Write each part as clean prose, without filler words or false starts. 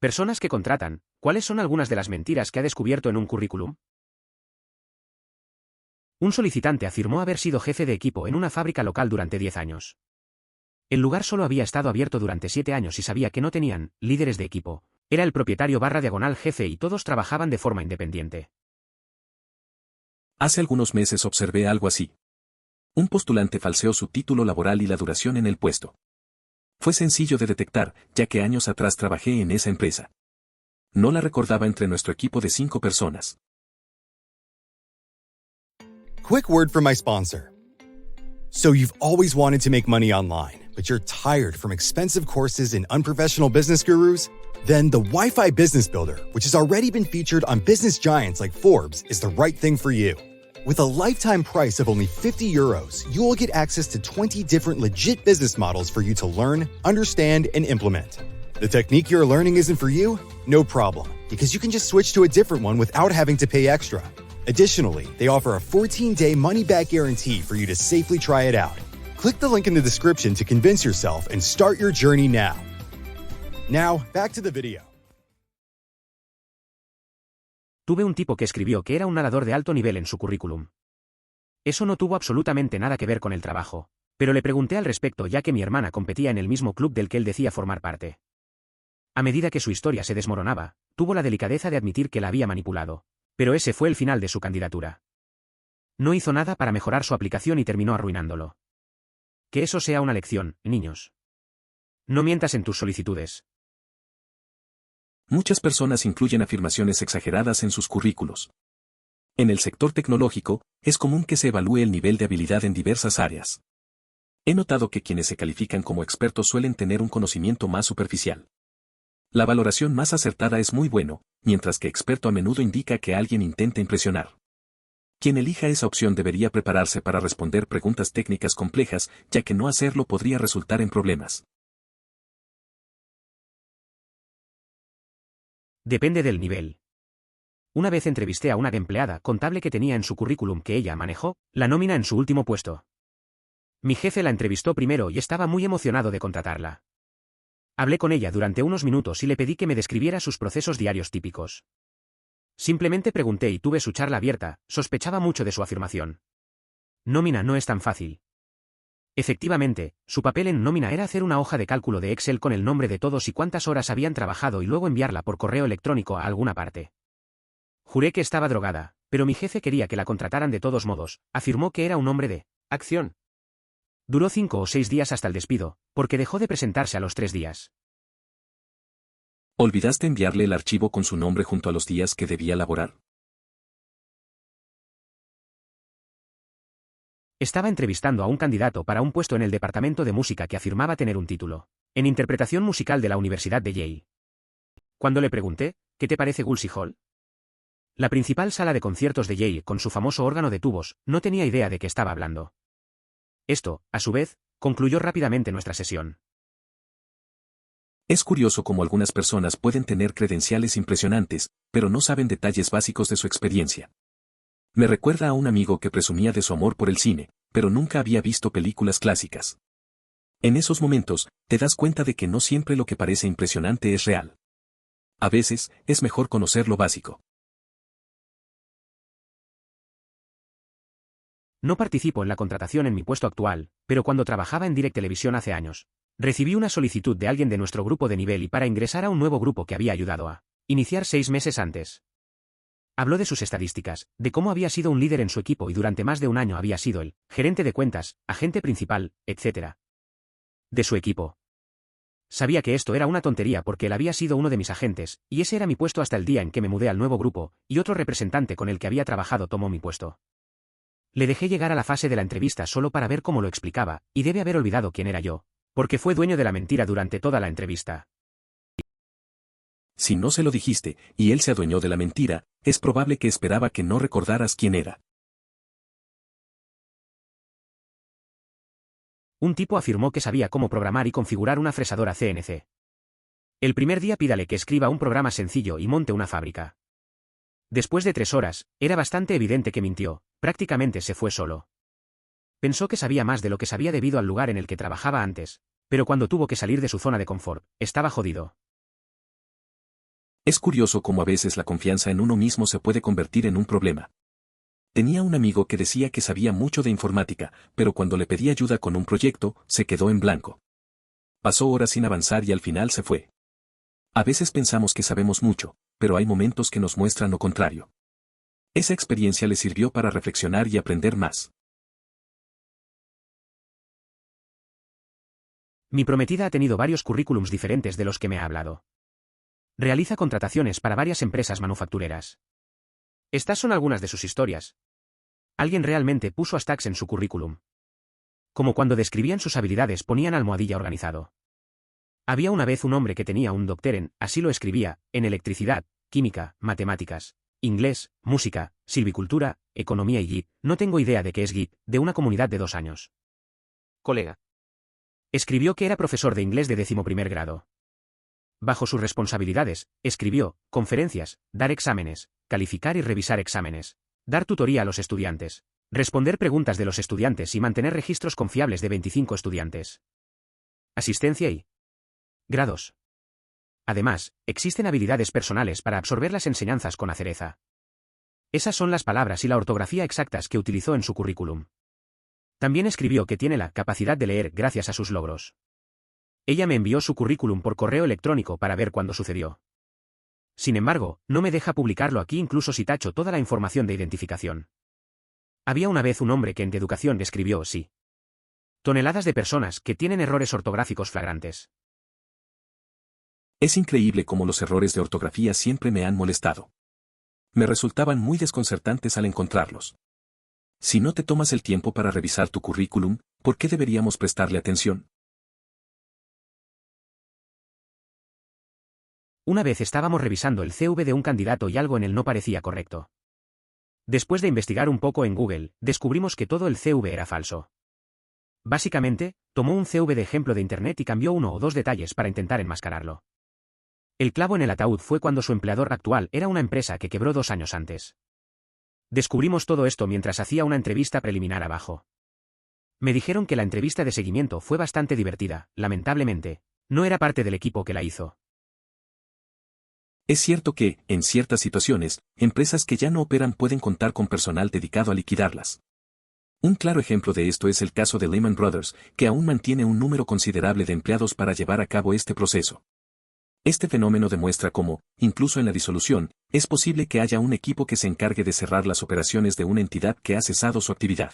Personas que contratan, ¿cuáles son algunas de las mentiras que ha descubierto en un currículum? Un solicitante afirmó haber sido jefe de equipo en una fábrica local durante 10 años. El lugar solo había estado abierto durante 7 años y sabía que no tenían líderes de equipo. Era el propietario / jefe y todos trabajaban de forma independiente. Hace algunos meses observé algo así. Un postulante falseó su título laboral y la duración en el puesto. Fue sencillo de detectar, ya que años atrás trabajé en esa empresa. No la recordaba entre nuestro equipo de 5 personas. Quick word from my sponsor. So you've always wanted to make money online, but you're tired from expensive courses and unprofessional business gurus? Then the Wi-Fi Business Builder, which has already been featured on business giants like Forbes, is the right thing for you. With a lifetime price of only €50, you will get access to 20 different legit business models for you to learn, understand, and implement. The technique you're learning isn't for you? No problem, because you can just switch to a different one without having to pay extra. Additionally, they offer a 14-day money-back guarantee for you to safely try it out. Click the link in the description to convince yourself and start your journey now. Now, back to the video. Tuve un tipo que escribió que era un nadador de alto nivel en su currículum. Eso no tuvo absolutamente nada que ver con el trabajo, pero le pregunté al respecto ya que mi hermana competía en el mismo club del que él decía formar parte. A medida que su historia se desmoronaba, tuvo la delicadeza de admitir que la había manipulado, pero ese fue el final de su candidatura. No hizo nada para mejorar su aplicación y terminó arruinándolo. Que eso sea una lección, niños. No mientas en tus solicitudes. Muchas personas incluyen afirmaciones exageradas en sus currículos. En el sector tecnológico, es común que se evalúe el nivel de habilidad en diversas áreas. He notado que quienes se califican como expertos suelen tener un conocimiento más superficial. La valoración más acertada es muy bueno, mientras que experto a menudo indica que alguien intenta impresionar. Quien elija esa opción debería prepararse para responder preguntas técnicas complejas, ya que no hacerlo podría resultar en problemas. Depende del nivel. Una vez entrevisté a una empleada contable que tenía en su currículum que ella manejó la nómina en su último puesto. Mi jefe la entrevistó primero y estaba muy emocionado de contratarla. Hablé con ella durante unos minutos y le pedí que me describiera sus procesos diarios típicos. Simplemente pregunté y tuve su charla abierta, sospechaba mucho de su afirmación. Nómina no es tan fácil. Efectivamente, su papel en nómina era hacer una hoja de cálculo de Excel con el nombre de todos y cuántas horas habían trabajado y luego enviarla por correo electrónico a alguna parte. Juré que estaba drogada, pero mi jefe quería que la contrataran de todos modos, afirmó que era un hombre de acción. Duró 5 o 6 días hasta el despido, porque dejó de presentarse a los 3 días. ¿Olvidaste enviarle el archivo con su nombre junto a los días que debía laborar? Estaba entrevistando a un candidato para un puesto en el departamento de música que afirmaba tener un título en interpretación musical de la Universidad de Yale. Cuando le pregunté, ¿qué te parece Woolsey Hall? La principal sala de conciertos de Yale con su famoso órgano de tubos, no tenía idea de qué estaba hablando. Esto, a su vez, concluyó rápidamente nuestra sesión. Es curioso cómo algunas personas pueden tener credenciales impresionantes, pero no saben detalles básicos de su experiencia. Me recuerda a un amigo que presumía de su amor por el cine, pero nunca había visto películas clásicas. En esos momentos, te das cuenta de que no siempre lo que parece impresionante es real. A veces, es mejor conocer lo básico. No participo en la contratación en mi puesto actual, pero cuando trabajaba en Direct Televisión hace años, recibí una solicitud de alguien de nuestro grupo de nivel y para ingresar a un nuevo grupo que había ayudado a iniciar 6 meses antes. Habló de sus estadísticas, de cómo había sido un líder en su equipo y durante más de un año había sido el gerente de cuentas, agente principal, etc. de su equipo. Sabía que esto era una tontería porque él había sido uno de mis agentes, y ese era mi puesto hasta el día en que me mudé al nuevo grupo, y otro representante con el que había trabajado tomó mi puesto. Le dejé llegar a la fase de la entrevista solo para ver cómo lo explicaba, y debe haber olvidado quién era yo, porque fue dueño de la mentira durante toda la entrevista. Si no se lo dijiste, y él se adueñó de la mentira, es probable que esperaba que no recordaras quién era. Un tipo afirmó que sabía cómo programar y configurar una fresadora CNC. El primer día pídale que escriba un programa sencillo y monte una fábrica. Después de 3 horas, era bastante evidente que mintió, prácticamente se fue solo. Pensó que sabía más de lo que sabía debido al lugar en el que trabajaba antes, pero cuando tuvo que salir de su zona de confort, estaba jodido. Es curioso cómo a veces la confianza en uno mismo se puede convertir en un problema. Tenía un amigo que decía que sabía mucho de informática, pero cuando le pedí ayuda con un proyecto, se quedó en blanco. Pasó horas sin avanzar y al final se fue. A veces pensamos que sabemos mucho, pero hay momentos que nos muestran lo contrario. Esa experiencia le sirvió para reflexionar y aprender más. Mi prometida ha tenido varios currículums diferentes de los que me ha hablado. Realiza contrataciones para varias empresas manufactureras. Estas son algunas de sus historias. Alguien realmente puso hashtags en su currículum. Como cuando describían sus habilidades ponían almohadilla organizado. Había una vez un hombre que tenía un doctor en, así lo escribía, en electricidad, química, matemáticas, inglés, música, silvicultura, economía y Git. No tengo idea de qué es Git, de una comunidad de 2 años. Colega. Escribió que era profesor de inglés de 11º grado. Bajo sus responsabilidades, escribió, conferencias, dar exámenes, calificar y revisar exámenes, dar tutoría a los estudiantes, responder preguntas de los estudiantes y mantener registros confiables de 25 estudiantes. Asistencia y grados. Además, existen habilidades personales para absorber las enseñanzas con acereza. Esas son las palabras y la ortografía exactas que utilizó en su currículum. También escribió que tiene la capacidad de leer gracias a sus logros. Ella me envió su currículum por correo electrónico para ver cuándo sucedió. Sin embargo, no me deja publicarlo aquí incluso si tacho toda la información de identificación. Había una vez un hombre que en educación escribió sí. Toneladas de personas que tienen errores ortográficos flagrantes. Es increíble cómo los errores de ortografía siempre me han molestado. Me resultaban muy desconcertantes al encontrarlos. Si no te tomas el tiempo para revisar tu currículum, ¿por qué deberíamos prestarle atención? Una vez estábamos revisando el CV de un candidato y algo en él no parecía correcto. Después de investigar un poco en Google, descubrimos que todo el CV era falso. Básicamente, tomó un CV de ejemplo de Internet y cambió 1 o 2 detalles para intentar enmascararlo. El clavo en el ataúd fue cuando su empleador actual era una empresa que quebró 2 años antes. Descubrimos todo esto mientras hacía una entrevista preliminar abajo. Me dijeron que la entrevista de seguimiento fue bastante divertida, lamentablemente, no era parte del equipo que la hizo. Es cierto que, en ciertas situaciones, empresas que ya no operan pueden contar con personal dedicado a liquidarlas. Un claro ejemplo de esto es el caso de Lehman Brothers, que aún mantiene un número considerable de empleados para llevar a cabo este proceso. Este fenómeno demuestra cómo, incluso en la disolución, es posible que haya un equipo que se encargue de cerrar las operaciones de una entidad que ha cesado su actividad.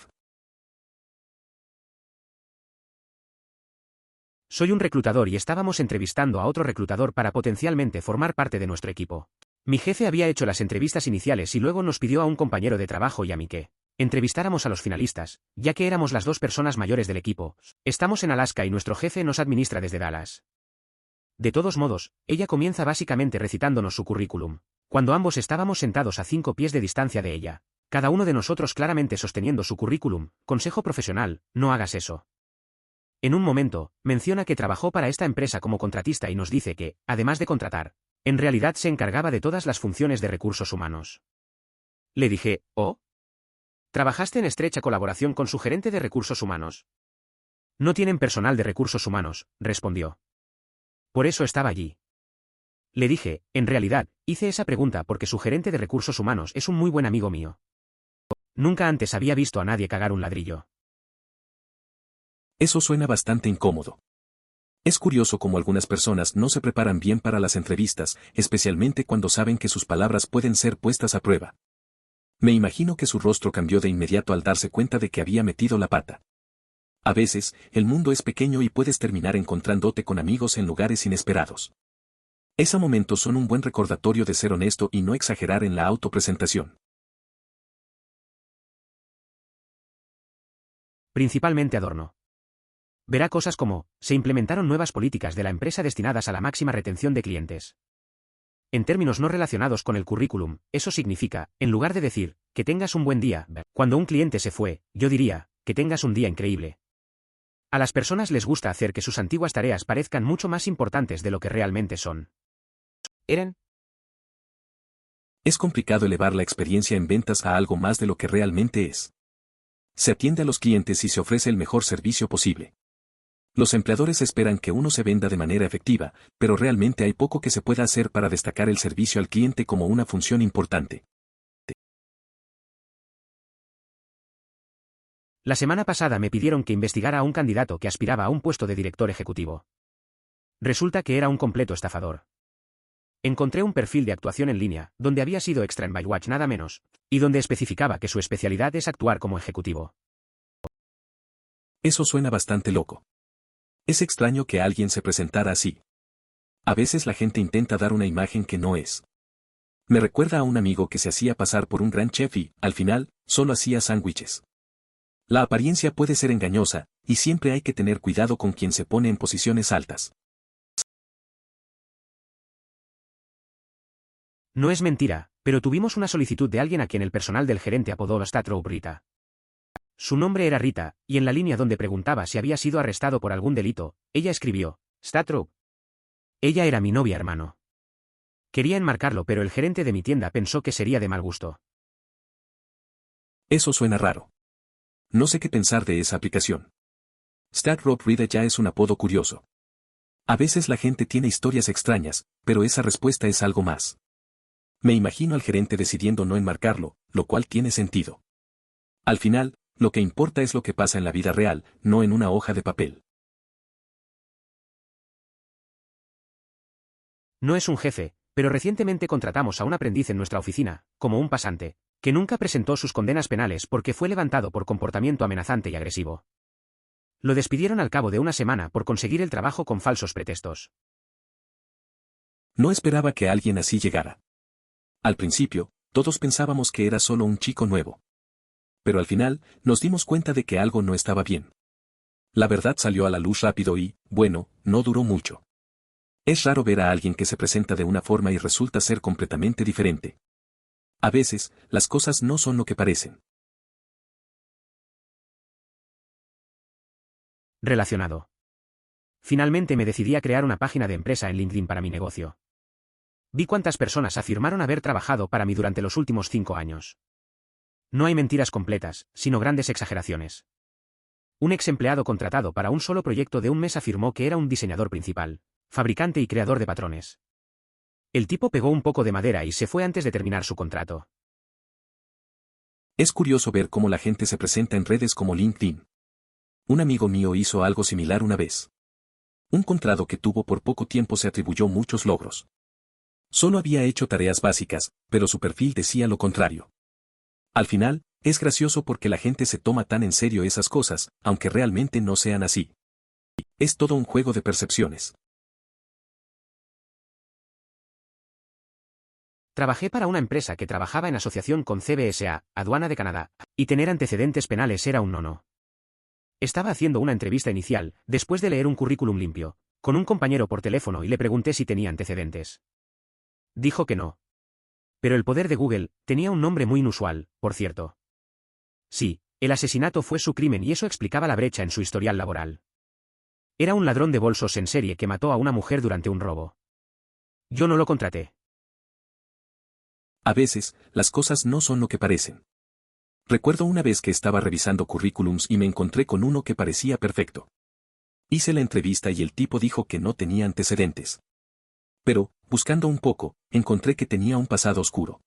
Soy un reclutador y estábamos entrevistando a otro reclutador para potencialmente formar parte de nuestro equipo. Mi jefe había hecho las entrevistas iniciales y luego nos pidió a un compañero de trabajo y a mí que entrevistáramos a los finalistas, ya que éramos las 2 personas mayores del equipo. Estamos en Alaska y nuestro jefe nos administra desde Dallas. De todos modos, ella comienza básicamente recitándonos su currículum, cuando ambos estábamos sentados a 5 pies de distancia de ella, cada uno de nosotros claramente sosteniendo su currículum. Consejo profesional, no hagas eso. En un momento, menciona que trabajó para esta empresa como contratista y nos dice que, además de contratar, en realidad se encargaba de todas las funciones de recursos humanos. Le dije, ¿oh? ¿Trabajaste en estrecha colaboración con su gerente de recursos humanos? No tienen personal de recursos humanos, respondió. Por eso estaba allí. Le dije, en realidad, hice esa pregunta porque su gerente de recursos humanos es un muy buen amigo mío. Nunca antes había visto a nadie cagar un ladrillo. Eso suena bastante incómodo. Es curioso cómo algunas personas no se preparan bien para las entrevistas, especialmente cuando saben que sus palabras pueden ser puestas a prueba. Me imagino que su rostro cambió de inmediato al darse cuenta de que había metido la pata. A veces, el mundo es pequeño y puedes terminar encontrándote con amigos en lugares inesperados. Esos momentos son un buen recordatorio de ser honesto y no exagerar en la autopresentación. Principalmente adorno. Verá cosas como, se implementaron nuevas políticas de la empresa destinadas a la máxima retención de clientes. En términos no relacionados con el currículum, eso significa, en lugar de decir, que tengas un buen día, cuando un cliente se fue, yo diría, que tengas un día increíble. A las personas les gusta hacer que sus antiguas tareas parezcan mucho más importantes de lo que realmente son. ¿Eran? Es complicado elevar la experiencia en ventas a algo más de lo que realmente es. Se atiende a los clientes y se ofrece el mejor servicio posible. Los empleadores esperan que uno se venda de manera efectiva, pero realmente hay poco que se pueda hacer para destacar el servicio al cliente como una función importante. La semana pasada me pidieron que investigara a un candidato que aspiraba a un puesto de director ejecutivo. Resulta que era un completo estafador. Encontré un perfil de actuación en línea, donde había sido extra en Baywatch nada menos, y donde especificaba que su especialidad es actuar como ejecutivo. Eso suena bastante loco. Es extraño que alguien se presentara así. A veces la gente intenta dar una imagen que no es. Me recuerda a un amigo que se hacía pasar por un gran chef y, al final, solo hacía sándwiches. La apariencia puede ser engañosa, y siempre hay que tener cuidado con quien se pone en posiciones altas. No es mentira, pero tuvimos una solicitud de alguien a quien el personal del gerente apodó Statrobe Rita. Su nombre era Rita, y en la línea donde preguntaba si había sido arrestado por algún delito, ella escribió, Statrobe. Ella era mi novia hermano. Quería enmarcarlo, pero el gerente de mi tienda pensó que sería de mal gusto. Eso suena raro. No sé qué pensar de esa aplicación. Statrobe Rita ya es un apodo curioso. A veces la gente tiene historias extrañas, pero esa respuesta es algo más. Me imagino al gerente decidiendo no enmarcarlo, lo cual tiene sentido. Al final, lo que importa es lo que pasa en la vida real, no en una hoja de papel. No es un jefe, pero recientemente contratamos a un aprendiz en nuestra oficina, como un pasante, que nunca presentó sus condenas penales porque fue levantado por comportamiento amenazante y agresivo. Lo despidieron al cabo de una semana por conseguir el trabajo con falsos pretextos. No esperaba que alguien así llegara. Al principio, todos pensábamos que era solo un chico nuevo. Pero al final, nos dimos cuenta de que algo no estaba bien. La verdad salió a la luz rápido y, bueno, no duró mucho. Es raro ver a alguien que se presenta de una forma y resulta ser completamente diferente. A veces, las cosas no son lo que parecen. Relacionado. Finalmente me decidí a crear una página de empresa en LinkedIn para mi negocio. Vi cuántas personas afirmaron haber trabajado para mí durante los últimos 5 años. No hay mentiras completas, sino grandes exageraciones. Un ex empleado contratado para un solo proyecto de un mes afirmó que era un diseñador principal, fabricante y creador de patrones. El tipo pegó un poco de madera y se fue antes de terminar su contrato. Es curioso ver cómo la gente se presenta en redes como LinkedIn. Un amigo mío hizo algo similar una vez. Un contrato que tuvo por poco tiempo se atribuyó muchos logros. Solo había hecho tareas básicas, pero su perfil decía lo contrario. Al final, es gracioso porque la gente se toma tan en serio esas cosas, aunque realmente no sean así. Es todo un juego de percepciones. Trabajé para una empresa que trabajaba en asociación con CBSA, Aduana de Canadá, y tener antecedentes penales era un no-no. Estaba haciendo una entrevista inicial, después de leer un currículum limpio, con un compañero por teléfono y le pregunté si tenía antecedentes. Dijo que no. Pero el poder de Google tenía un nombre muy inusual, por cierto. Sí, el asesinato fue su crimen y eso explicaba la brecha en su historial laboral. Era un ladrón de bolsos en serie que mató a una mujer durante un robo. Yo no lo contraté. A veces, las cosas no son lo que parecen. Recuerdo una vez que estaba revisando currículums y me encontré con uno que parecía perfecto. Hice la entrevista y el tipo dijo que no tenía antecedentes. Pero, buscando un poco, encontré que tenía un pasado oscuro.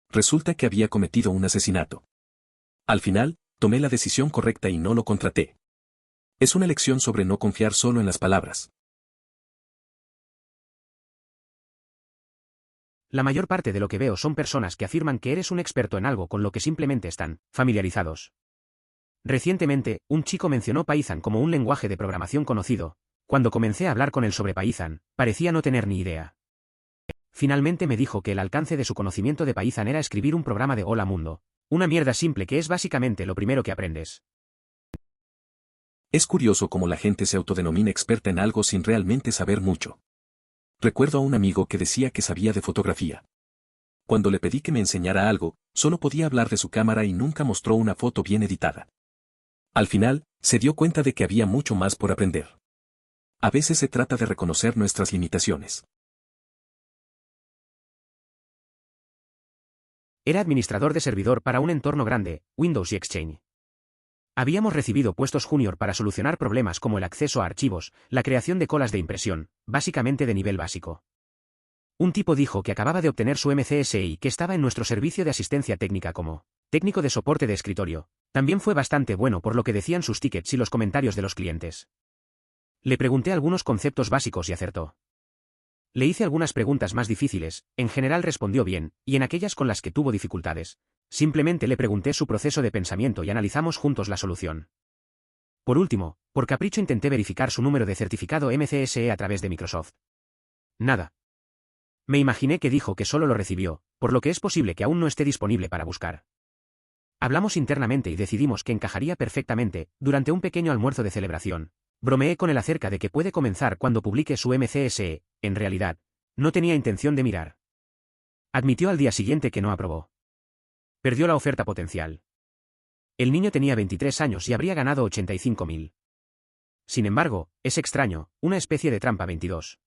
Resulta que había cometido un asesinato. Al final, tomé la decisión correcta y no lo contraté. Es una lección sobre no confiar solo en las palabras. La mayor parte de lo que veo son personas que afirman que eres un experto en algo con lo que simplemente están familiarizados. Recientemente, un chico mencionó Python como un lenguaje de programación conocido. Cuando comencé a hablar con él sobre Python, parecía no tener ni idea. Finalmente me dijo que el alcance de su conocimiento de Python era escribir un programa de Hola Mundo, una mierda simple que es básicamente lo primero que aprendes. Es curioso cómo la gente se autodenomina experta en algo sin realmente saber mucho. Recuerdo a un amigo que decía que sabía de fotografía. Cuando le pedí que me enseñara algo, solo podía hablar de su cámara y nunca mostró una foto bien editada. Al final, se dio cuenta de que había mucho más por aprender. A veces se trata de reconocer nuestras limitaciones. Era administrador de servidor para un entorno grande, Windows y Exchange. Habíamos recibido puestos junior para solucionar problemas como el acceso a archivos, la creación de colas de impresión, básicamente de nivel básico. Un tipo dijo que acababa de obtener su MCSE y que estaba en nuestro servicio de asistencia técnica como técnico de soporte de escritorio. También fue bastante bueno por lo que decían sus tickets y los comentarios de los clientes. Le pregunté algunos conceptos básicos y acertó. Le hice algunas preguntas más difíciles, en general respondió bien, y en aquellas con las que tuvo dificultades, simplemente le pregunté su proceso de pensamiento y analizamos juntos la solución. Por último, por capricho intenté verificar su número de certificado MCSE a través de Microsoft. Nada. Me imaginé que dijo que solo lo recibió, por lo que es posible que aún no esté disponible para buscar. Hablamos internamente y decidimos que encajaría perfectamente, durante un pequeño almuerzo de celebración. Bromeé con él acerca de que puede comenzar cuando publique su MCSE, en realidad, no tenía intención de mirar. Admitió al día siguiente que no aprobó. Perdió la oferta potencial. El niño tenía 23 años y habría ganado 85.000. Sin embargo, es extraño, una especie de trampa 22.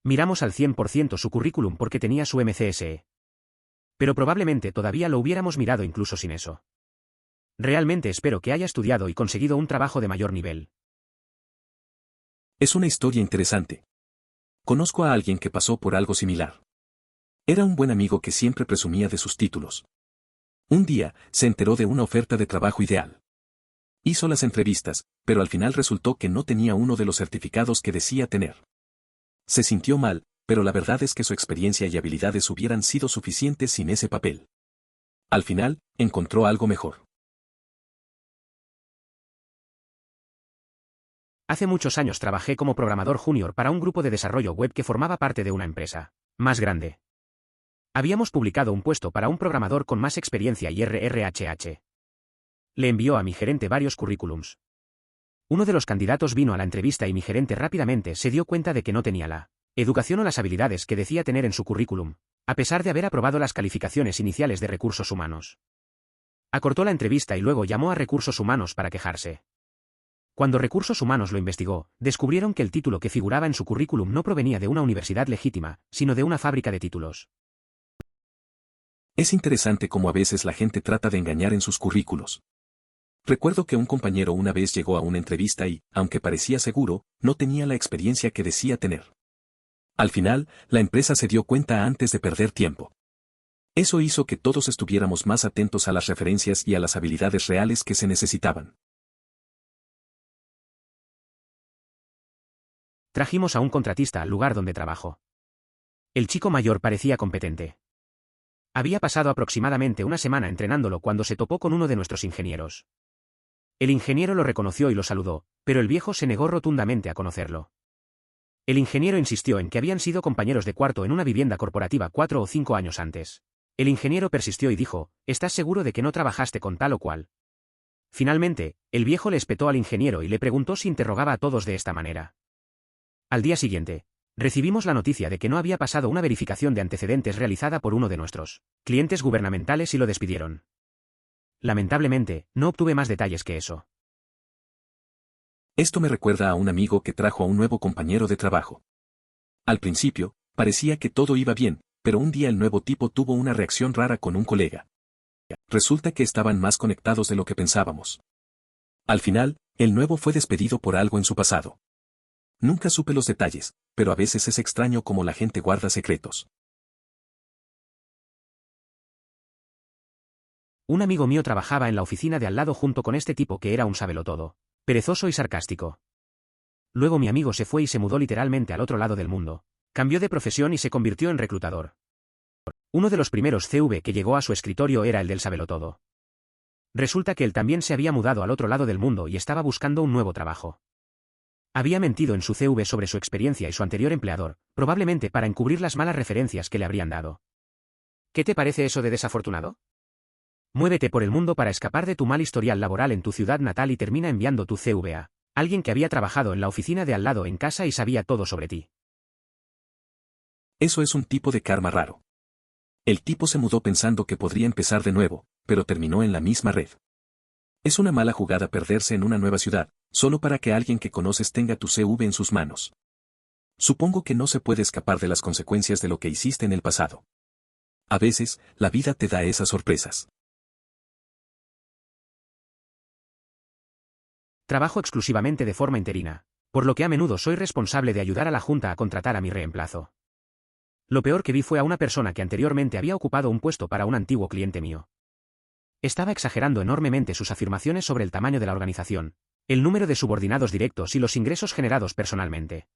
Miramos al 100% su currículum porque tenía su MCSE. Pero probablemente todavía lo hubiéramos mirado incluso sin eso. Realmente espero que haya estudiado y conseguido un trabajo de mayor nivel. Es una historia interesante. Conozco a alguien que pasó por algo similar. Era un buen amigo que siempre presumía de sus títulos. Un día, se enteró de una oferta de trabajo ideal. Hizo las entrevistas, pero al final resultó que no tenía uno de los certificados que decía tener. Se sintió mal, pero la verdad es que su experiencia y habilidades hubieran sido suficientes sin ese papel. Al final, encontró algo mejor. Hace muchos años trabajé como programador junior para un grupo de desarrollo web que formaba parte de una empresa más grande. Habíamos publicado un puesto para un programador con más experiencia y RRHH. Le envió a mi gerente varios currículums. Uno de los candidatos vino a la entrevista y mi gerente rápidamente se dio cuenta de que no tenía la educación o las habilidades que decía tener en su currículum, a pesar de haber aprobado las calificaciones iniciales de recursos humanos. Acortó la entrevista y luego llamó a recursos humanos para quejarse. Cuando recursos humanos lo investigó, descubrieron que el título que figuraba en su currículum no provenía de una universidad legítima, sino de una fábrica de títulos. Es interesante cómo a veces la gente trata de engañar en sus currículos. Recuerdo que un compañero una vez llegó a una entrevista y, aunque parecía seguro, no tenía la experiencia que decía tener. Al final, la empresa se dio cuenta antes de perder tiempo. Eso hizo que todos estuviéramos más atentos a las referencias y a las habilidades reales que se necesitaban. Trajimos a un contratista al lugar donde trabajó. El chico mayor parecía competente. Había pasado aproximadamente una semana entrenándolo cuando se topó con uno de nuestros ingenieros. El ingeniero lo reconoció y lo saludó, pero el viejo se negó rotundamente a conocerlo. El ingeniero insistió en que habían sido compañeros de cuarto en una vivienda corporativa 4 o 5 años antes. El ingeniero persistió y dijo, ¿estás seguro de que no trabajaste con tal o cual? Finalmente, el viejo le espetó al ingeniero y le preguntó si interrogaba a todos de esta manera. Al día siguiente, recibimos la noticia de que no había pasado una verificación de antecedentes realizada por uno de nuestros clientes gubernamentales y lo despidieron. Lamentablemente, no obtuve más detalles que eso. Esto me recuerda a un amigo que trajo a un nuevo compañero de trabajo. Al principio, parecía que todo iba bien, pero un día el nuevo tipo tuvo una reacción rara con un colega. Resulta que estaban más conectados de lo que pensábamos. Al final, el nuevo fue despedido por algo en su pasado. Nunca supe los detalles, pero a veces es extraño cómo la gente guarda secretos. Un amigo mío trabajaba en la oficina de al lado junto con este tipo que era un sabelotodo, perezoso y sarcástico. Luego mi amigo se fue y se mudó literalmente al otro lado del mundo. Cambió de profesión y se convirtió en reclutador. Uno de los primeros CV que llegó a su escritorio era el del sabelotodo. Resulta que él también se había mudado al otro lado del mundo y estaba buscando un nuevo trabajo. Había mentido en su CV sobre su experiencia y su anterior empleador, probablemente para encubrir las malas referencias que le habrían dado. ¿Qué te parece eso de desafortunado? Muévete por el mundo para escapar de tu mal historial laboral en tu ciudad natal y termina enviando tu CV a alguien que había trabajado en la oficina de al lado en casa y sabía todo sobre ti. Eso es un tipo de karma raro. El tipo se mudó pensando que podría empezar de nuevo, pero terminó en la misma red. Es una mala jugada perderse en una nueva ciudad, solo para que alguien que conoces tenga tu CV en sus manos. Supongo que no se puede escapar de las consecuencias de lo que hiciste en el pasado. A veces, la vida te da esas sorpresas. Trabajo exclusivamente de forma interina, por lo que a menudo soy responsable de ayudar a la junta a contratar a mi reemplazo. Lo peor que vi fue a una persona que anteriormente había ocupado un puesto para un antiguo cliente mío. Estaba exagerando enormemente sus afirmaciones sobre el tamaño de la organización, el número de subordinados directos y los ingresos generados personalmente.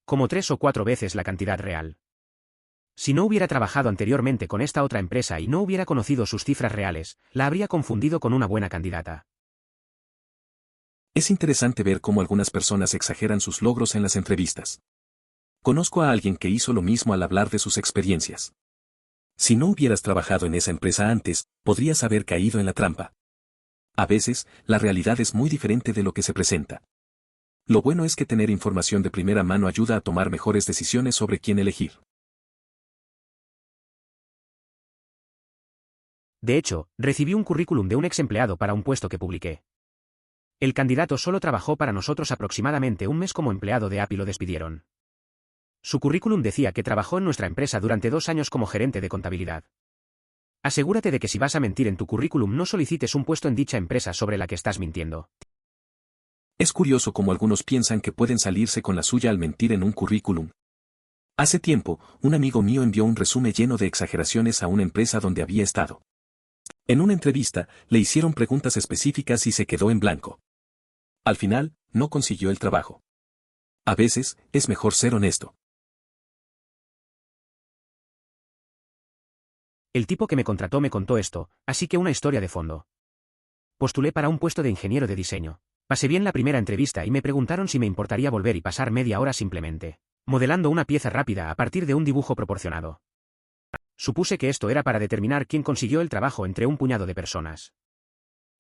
Como 3 o 4 veces la cantidad real. Si no hubiera trabajado anteriormente con esta otra empresa y no hubiera conocido sus cifras reales, la habría confundido con una buena candidata. Es interesante ver cómo algunas personas exageran sus logros en las entrevistas. Conozco a alguien que hizo lo mismo al hablar de sus experiencias. Si no hubieras trabajado en esa empresa antes, podrías haber caído en la trampa. A veces, la realidad es muy diferente de lo que se presenta. Lo bueno es que tener información de primera mano ayuda a tomar mejores decisiones sobre quién elegir. De hecho, recibí un currículum de un ex empleado para un puesto que publiqué. El candidato solo trabajó para nosotros aproximadamente un mes como empleado de Apple y lo despidieron. Su currículum decía que trabajó en nuestra empresa durante 2 años como gerente de contabilidad. Asegúrate de que si vas a mentir en tu currículum no solicites un puesto en dicha empresa sobre la que estás mintiendo. Es curioso cómo algunos piensan que pueden salirse con la suya al mentir en un currículum. Hace tiempo, un amigo mío envió un resumen lleno de exageraciones a una empresa donde había estado. En una entrevista, le hicieron preguntas específicas y se quedó en blanco. Al final, no consiguió el trabajo. A veces, es mejor ser honesto. El tipo que me contrató me contó esto, así que una historia de fondo. Postulé para un puesto de ingeniero de diseño. Pasé bien la primera entrevista y me preguntaron si me importaría volver y pasar media hora simplemente modelando una pieza rápida a partir de un dibujo proporcionado. Supuse que esto era para determinar quién consiguió el trabajo entre un puñado de personas.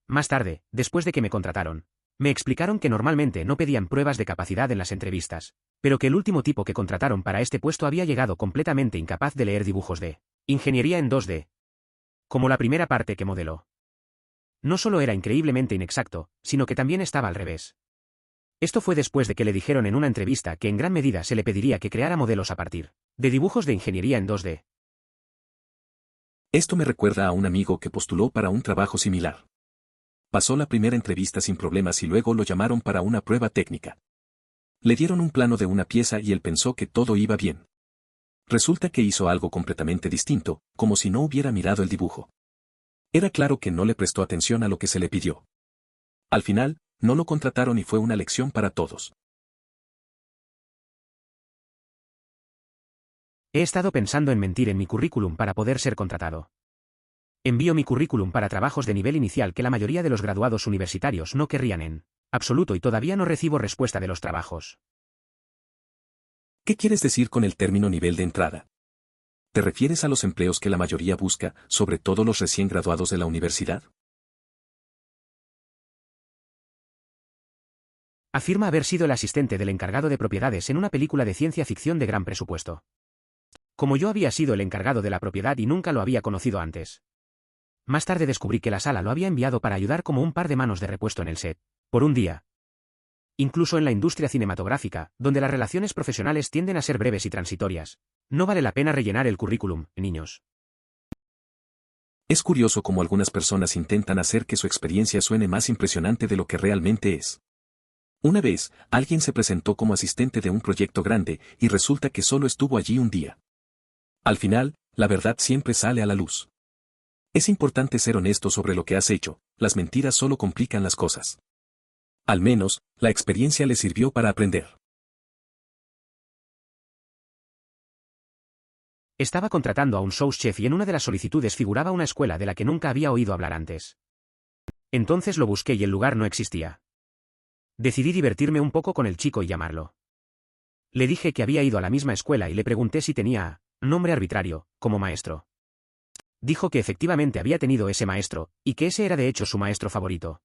Más tarde, después de que me contrataron, me explicaron que normalmente no pedían pruebas de capacidad en las entrevistas, pero que el último tipo que contrataron para este puesto había llegado completamente incapaz de leer dibujos de ingeniería en 2D. Como la primera parte que modeló. No solo era increíblemente inexacto, sino que también estaba al revés. Esto fue después de que le dijeron en una entrevista que en gran medida se le pediría que creara modelos a partir de dibujos de ingeniería en 2D. Esto me recuerda a un amigo que postuló para un trabajo similar. Pasó la primera entrevista sin problemas y luego lo llamaron para una prueba técnica. Le dieron un plano de una pieza y él pensó que todo iba bien. Resulta que hizo algo completamente distinto, como si no hubiera mirado el dibujo. Era claro que no le prestó atención a lo que se le pidió. Al final, no lo contrataron y fue una lección para todos. He estado pensando en mentir en mi currículum para poder ser contratado. Envío mi currículum para trabajos de nivel inicial que la mayoría de los graduados universitarios no querrían en absoluto y todavía no recibo respuesta de los trabajos. ¿Qué quieres decir con el término nivel de entrada? ¿Te refieres a los empleos que la mayoría busca, sobre todo los recién graduados de la universidad? Afirma haber sido el asistente del encargado de propiedades en una película de ciencia ficción de gran presupuesto. Como yo había sido el encargado de la propiedad y nunca lo había conocido antes. Más tarde descubrí que la sala lo había enviado para ayudar como un par de manos de repuesto en el set, por un día. Incluso en la industria cinematográfica, donde las relaciones profesionales tienden a ser breves y transitorias, no vale la pena rellenar el currículum, niños. Es curioso cómo algunas personas intentan hacer que su experiencia suene más impresionante de lo que realmente es. Una vez, alguien se presentó como asistente de un proyecto grande y resulta que solo estuvo allí un día. Al final, la verdad siempre sale a la luz. Es importante ser honesto sobre lo que has hecho, las mentiras solo complican las cosas. Al menos, la experiencia le sirvió para aprender. Estaba contratando a un sous chef y en una de las solicitudes figuraba una escuela de la que nunca había oído hablar antes. Entonces lo busqué y el lugar no existía. Decidí divertirme un poco con el chico y llamarlo. Le dije que había ido a la misma escuela y le pregunté si tenía nombre arbitrario, como maestro. Dijo que efectivamente había tenido ese maestro, y que ese era de hecho su maestro favorito.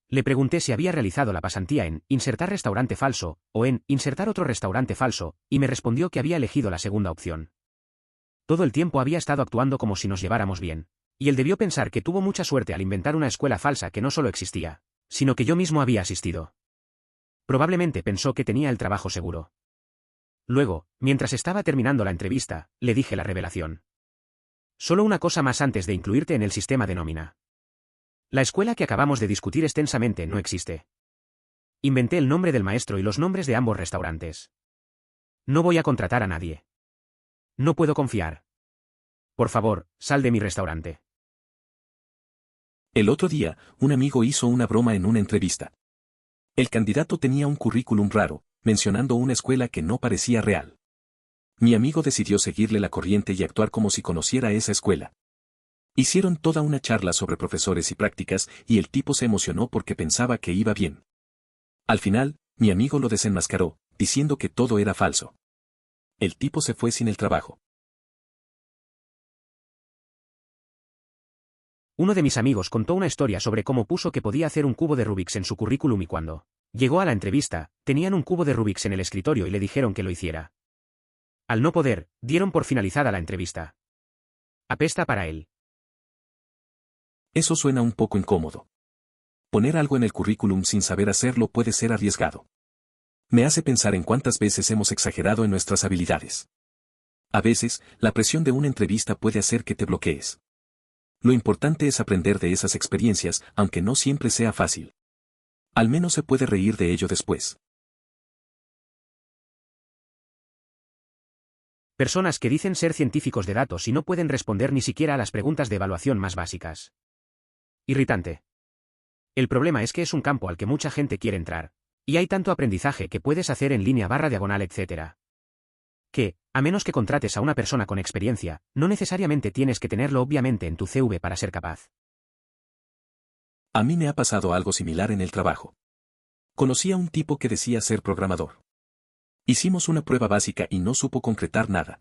Le pregunté si había realizado la pasantía en insertar restaurante falso, o en insertar otro restaurante falso, y me respondió que había elegido la segunda opción. Todo el tiempo había estado actuando como si nos lleváramos bien, y él debió pensar que tuvo mucha suerte al inventar una escuela falsa que no solo existía, sino que yo mismo había asistido. Probablemente pensó que tenía el trabajo seguro. Luego, mientras estaba terminando la entrevista, le dije la revelación. Solo una cosa más antes de incluirte en el sistema de nómina. La escuela que acabamos de discutir extensamente no existe. Inventé el nombre del maestro y los nombres de ambos restaurantes. No voy a contratar a nadie. No puedo confiar. Por favor, sal de mi restaurante. El otro día, un amigo hizo una broma en una entrevista. El candidato tenía un currículum raro, mencionando una escuela que no parecía real. Mi amigo decidió seguirle la corriente y actuar como si conociera esa escuela. Hicieron toda una charla sobre profesores y prácticas, y el tipo se emocionó porque pensaba que iba bien. Al final, mi amigo lo desenmascaró, diciendo que todo era falso. El tipo se fue sin el trabajo. Uno de mis amigos contó una historia sobre cómo puso que podía hacer un cubo de Rubik's en su currículum y cuando llegó a la entrevista, tenían un cubo de Rubik's en el escritorio y le dijeron que lo hiciera. Al no poder, dieron por finalizada la entrevista. Apesta para él. Eso suena un poco incómodo. Poner algo en el currículum sin saber hacerlo puede ser arriesgado. Me hace pensar en cuántas veces hemos exagerado en nuestras habilidades. A veces, la presión de una entrevista puede hacer que te bloquees. Lo importante es aprender de esas experiencias, aunque no siempre sea fácil. Al menos se puede reír de ello después. Personas que dicen ser científicos de datos y no pueden responder ni siquiera a las preguntas de evaluación más básicas. Irritante. El problema es que es un campo al que mucha gente quiere entrar. Y hay tanto aprendizaje que puedes hacer en línea /diagonal etc. Que, a menos que contrates a una persona con experiencia, no necesariamente tienes que tenerlo obviamente en tu CV para ser capaz. A mí me ha pasado algo similar en el trabajo. Conocí a un tipo que decía ser programador. Hicimos una prueba básica y no supo concretar nada.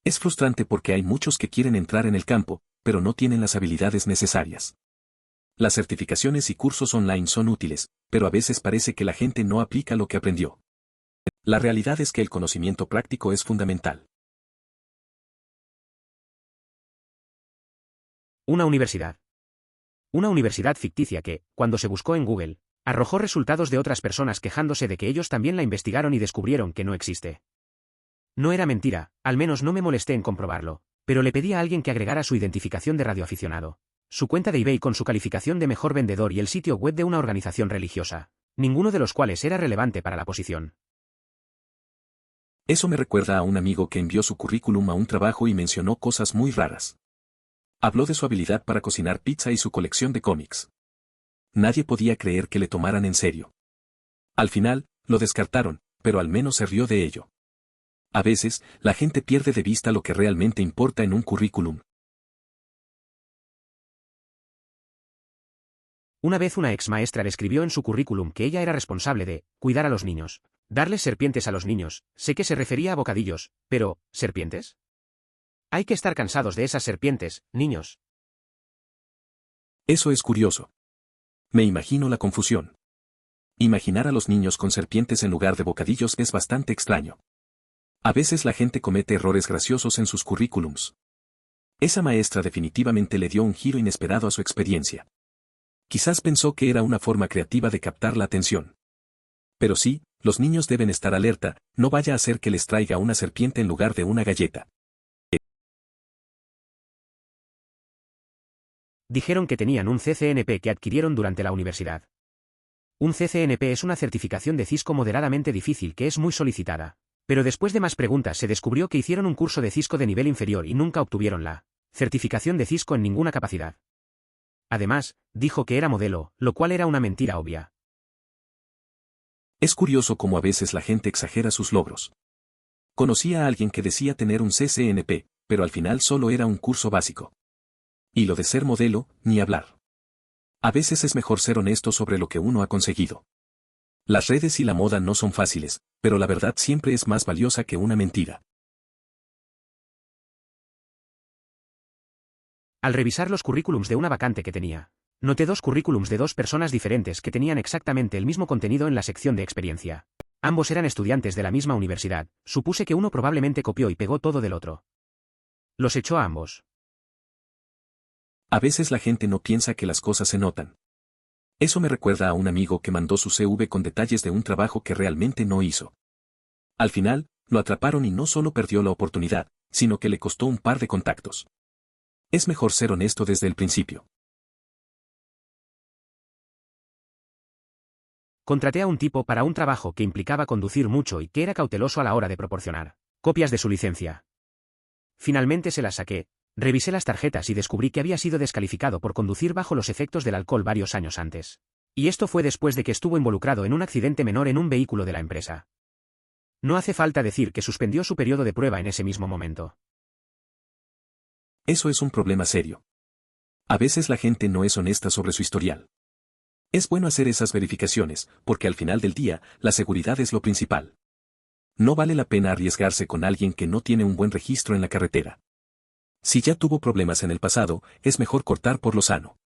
Es frustrante porque hay muchos que quieren entrar en el campo, pero no tienen las habilidades necesarias. Las certificaciones y cursos online son útiles, pero a veces parece que la gente no aplica lo que aprendió. La realidad es que el conocimiento práctico es fundamental. Una universidad. Una universidad ficticia que, cuando se buscó en Google, arrojó resultados de otras personas quejándose de que ellos también la investigaron y descubrieron que no existe. No era mentira, al menos no me molesté en comprobarlo, pero le pedí a alguien que agregara su identificación de radioaficionado, su cuenta de eBay con su calificación de mejor vendedor y el sitio web de una organización religiosa, ninguno de los cuales era relevante para la posición. Eso me recuerda a un amigo que envió su currículum a un trabajo y mencionó cosas muy raras. Habló de su habilidad para cocinar pizza y su colección de cómics. Nadie podía creer que le tomaran en serio. Al final, lo descartaron, pero al menos se rió de ello. A veces, la gente pierde de vista lo que realmente importa en un currículum. Una vez una ex maestra le escribió en su currículum que ella era responsable de cuidar a los niños, darles serpientes a los niños. Sé que se refería a bocadillos, pero ¿serpientes? Hay que estar cansados de esas serpientes, niños. Eso es curioso. Me imagino la confusión. Imaginar a los niños con serpientes en lugar de bocadillos es bastante extraño. A veces la gente comete errores graciosos en sus currículums. Esa maestra definitivamente le dio un giro inesperado a su experiencia. Quizás pensó que era una forma creativa de captar la atención. Pero sí, los niños deben estar alerta, no vaya a ser que les traiga una serpiente en lugar de una galleta. Dijeron que tenían un CCNP que adquirieron durante la universidad. Un CCNP es una certificación de Cisco moderadamente difícil que es muy solicitada. Pero después de más preguntas se descubrió que hicieron un curso de Cisco de nivel inferior y nunca obtuvieron la certificación de Cisco en ninguna capacidad. Además, dijo que era modelo, lo cual era una mentira obvia. Es curioso cómo a veces la gente exagera sus logros. Conocí a alguien que decía tener un CCNP, pero al final solo era un curso básico. Y lo de ser modelo, ni hablar. A veces es mejor ser honesto sobre lo que uno ha conseguido. Las redes y la moda no son fáciles, pero la verdad siempre es más valiosa que una mentira. Al revisar los currículums de una vacante que tenía, noté dos currículums de dos personas diferentes que tenían exactamente el mismo contenido en la sección de experiencia. Ambos eran estudiantes de la misma universidad, supuse que uno probablemente copió y pegó todo del otro. Los echó a ambos. A veces la gente no piensa que las cosas se notan. Eso me recuerda a un amigo que mandó su CV con detalles de un trabajo que realmente no hizo. Al final, lo atraparon y no solo perdió la oportunidad, sino que le costó un par de contactos. Es mejor ser honesto desde el principio. Contraté a un tipo para un trabajo que implicaba conducir mucho y que era cauteloso a la hora de proporcionar copias de su licencia. Finalmente se las saqué, revisé las tarjetas y descubrí que había sido descalificado por conducir bajo los efectos del alcohol varios años antes. Y esto fue después de que estuvo involucrado en un accidente menor en un vehículo de la empresa. No hace falta decir que suspendió su periodo de prueba en ese mismo momento. Eso es un problema serio. A veces la gente no es honesta sobre su historial. Es bueno hacer esas verificaciones, porque al final del día, la seguridad es lo principal. No vale la pena arriesgarse con alguien que no tiene un buen registro en la carretera. Si ya tuvo problemas en el pasado, es mejor cortar por lo sano.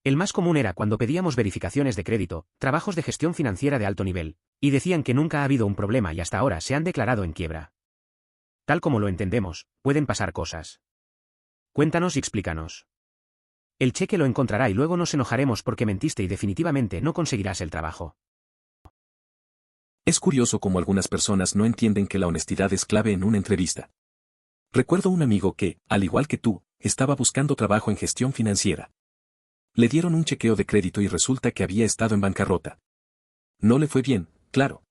El más común era cuando pedíamos verificaciones de crédito, trabajos de gestión financiera de alto nivel, y decían que nunca ha habido un problema y hasta ahora se han declarado en quiebra. Tal como lo entendemos, pueden pasar cosas. Cuéntanos y explícanos. El cheque lo encontrará y luego nos enojaremos porque mentiste y definitivamente no conseguirás el trabajo. Es curioso cómo algunas personas no entienden que la honestidad es clave en una entrevista. Recuerdo un amigo que, al igual que tú, estaba buscando trabajo en gestión financiera. Le dieron un chequeo de crédito y resulta que había estado en bancarrota. No le fue bien, claro.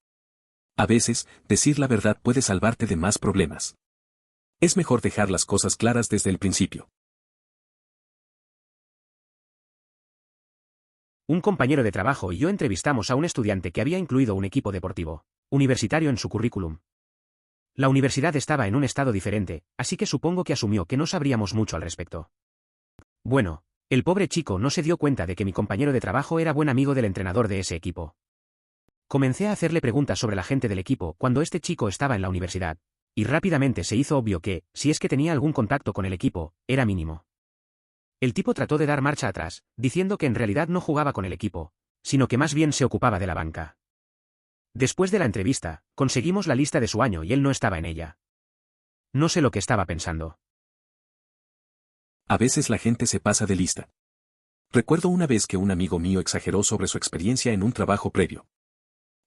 A veces, decir la verdad puede salvarte de más problemas. Es mejor dejar las cosas claras desde el principio. Un compañero de trabajo y yo entrevistamos a un estudiante que había incluido un equipo deportivo universitario en su currículum. La universidad estaba en un estado diferente, así que supongo que asumió que no sabríamos mucho al respecto. Bueno, el pobre chico no se dio cuenta de que mi compañero de trabajo era buen amigo del entrenador de ese equipo. Comencé a hacerle preguntas sobre la gente del equipo cuando este chico estaba en la universidad, y rápidamente se hizo obvio que, si es que tenía algún contacto con el equipo, era mínimo. El tipo trató de dar marcha atrás, diciendo que en realidad no jugaba con el equipo, sino que más bien se ocupaba de la banca. Después de la entrevista, conseguimos la lista de su año y él no estaba en ella. No sé lo que estaba pensando. A veces la gente se pasa de lista. Recuerdo una vez que un amigo mío exageró sobre su experiencia en un trabajo previo.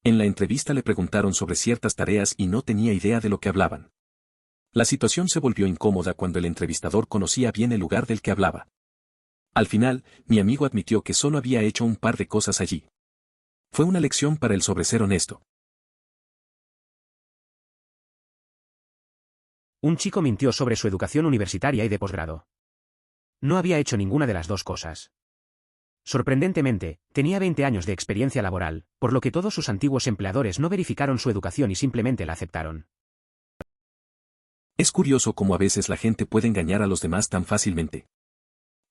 En la entrevista le preguntaron sobre ciertas tareas y no tenía idea de lo que hablaban. La situación se volvió incómoda cuando el entrevistador conocía bien el lugar del que hablaba. Al final, mi amigo admitió que solo había hecho un par de cosas allí. Fue una lección para él sobre ser honesto. Un chico mintió sobre su educación universitaria y de posgrado. No había hecho ninguna de las dos cosas. Sorprendentemente, tenía 20 años de experiencia laboral, por lo que todos sus antiguos empleadores no verificaron su educación y simplemente la aceptaron. Es curioso cómo a veces la gente puede engañar a los demás tan fácilmente.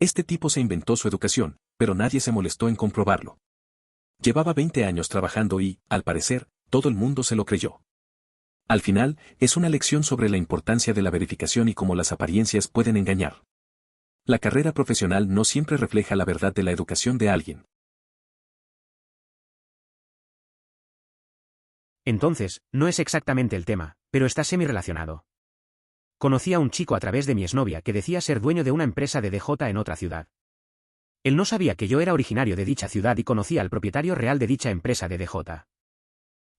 Este tipo se inventó su educación, pero nadie se molestó en comprobarlo. Llevaba 20 años trabajando y, al parecer, todo el mundo se lo creyó. Al final, es una lección sobre la importancia de la verificación y cómo las apariencias pueden engañar. La carrera profesional no siempre refleja la verdad de la educación de alguien. Entonces, no es exactamente el tema, pero está semi-relacionado. Conocí a un chico a través de mi exnovia que decía ser dueño de una empresa de DJ en otra ciudad. Él no sabía que yo era originario de dicha ciudad y conocía al propietario real de dicha empresa de DJ.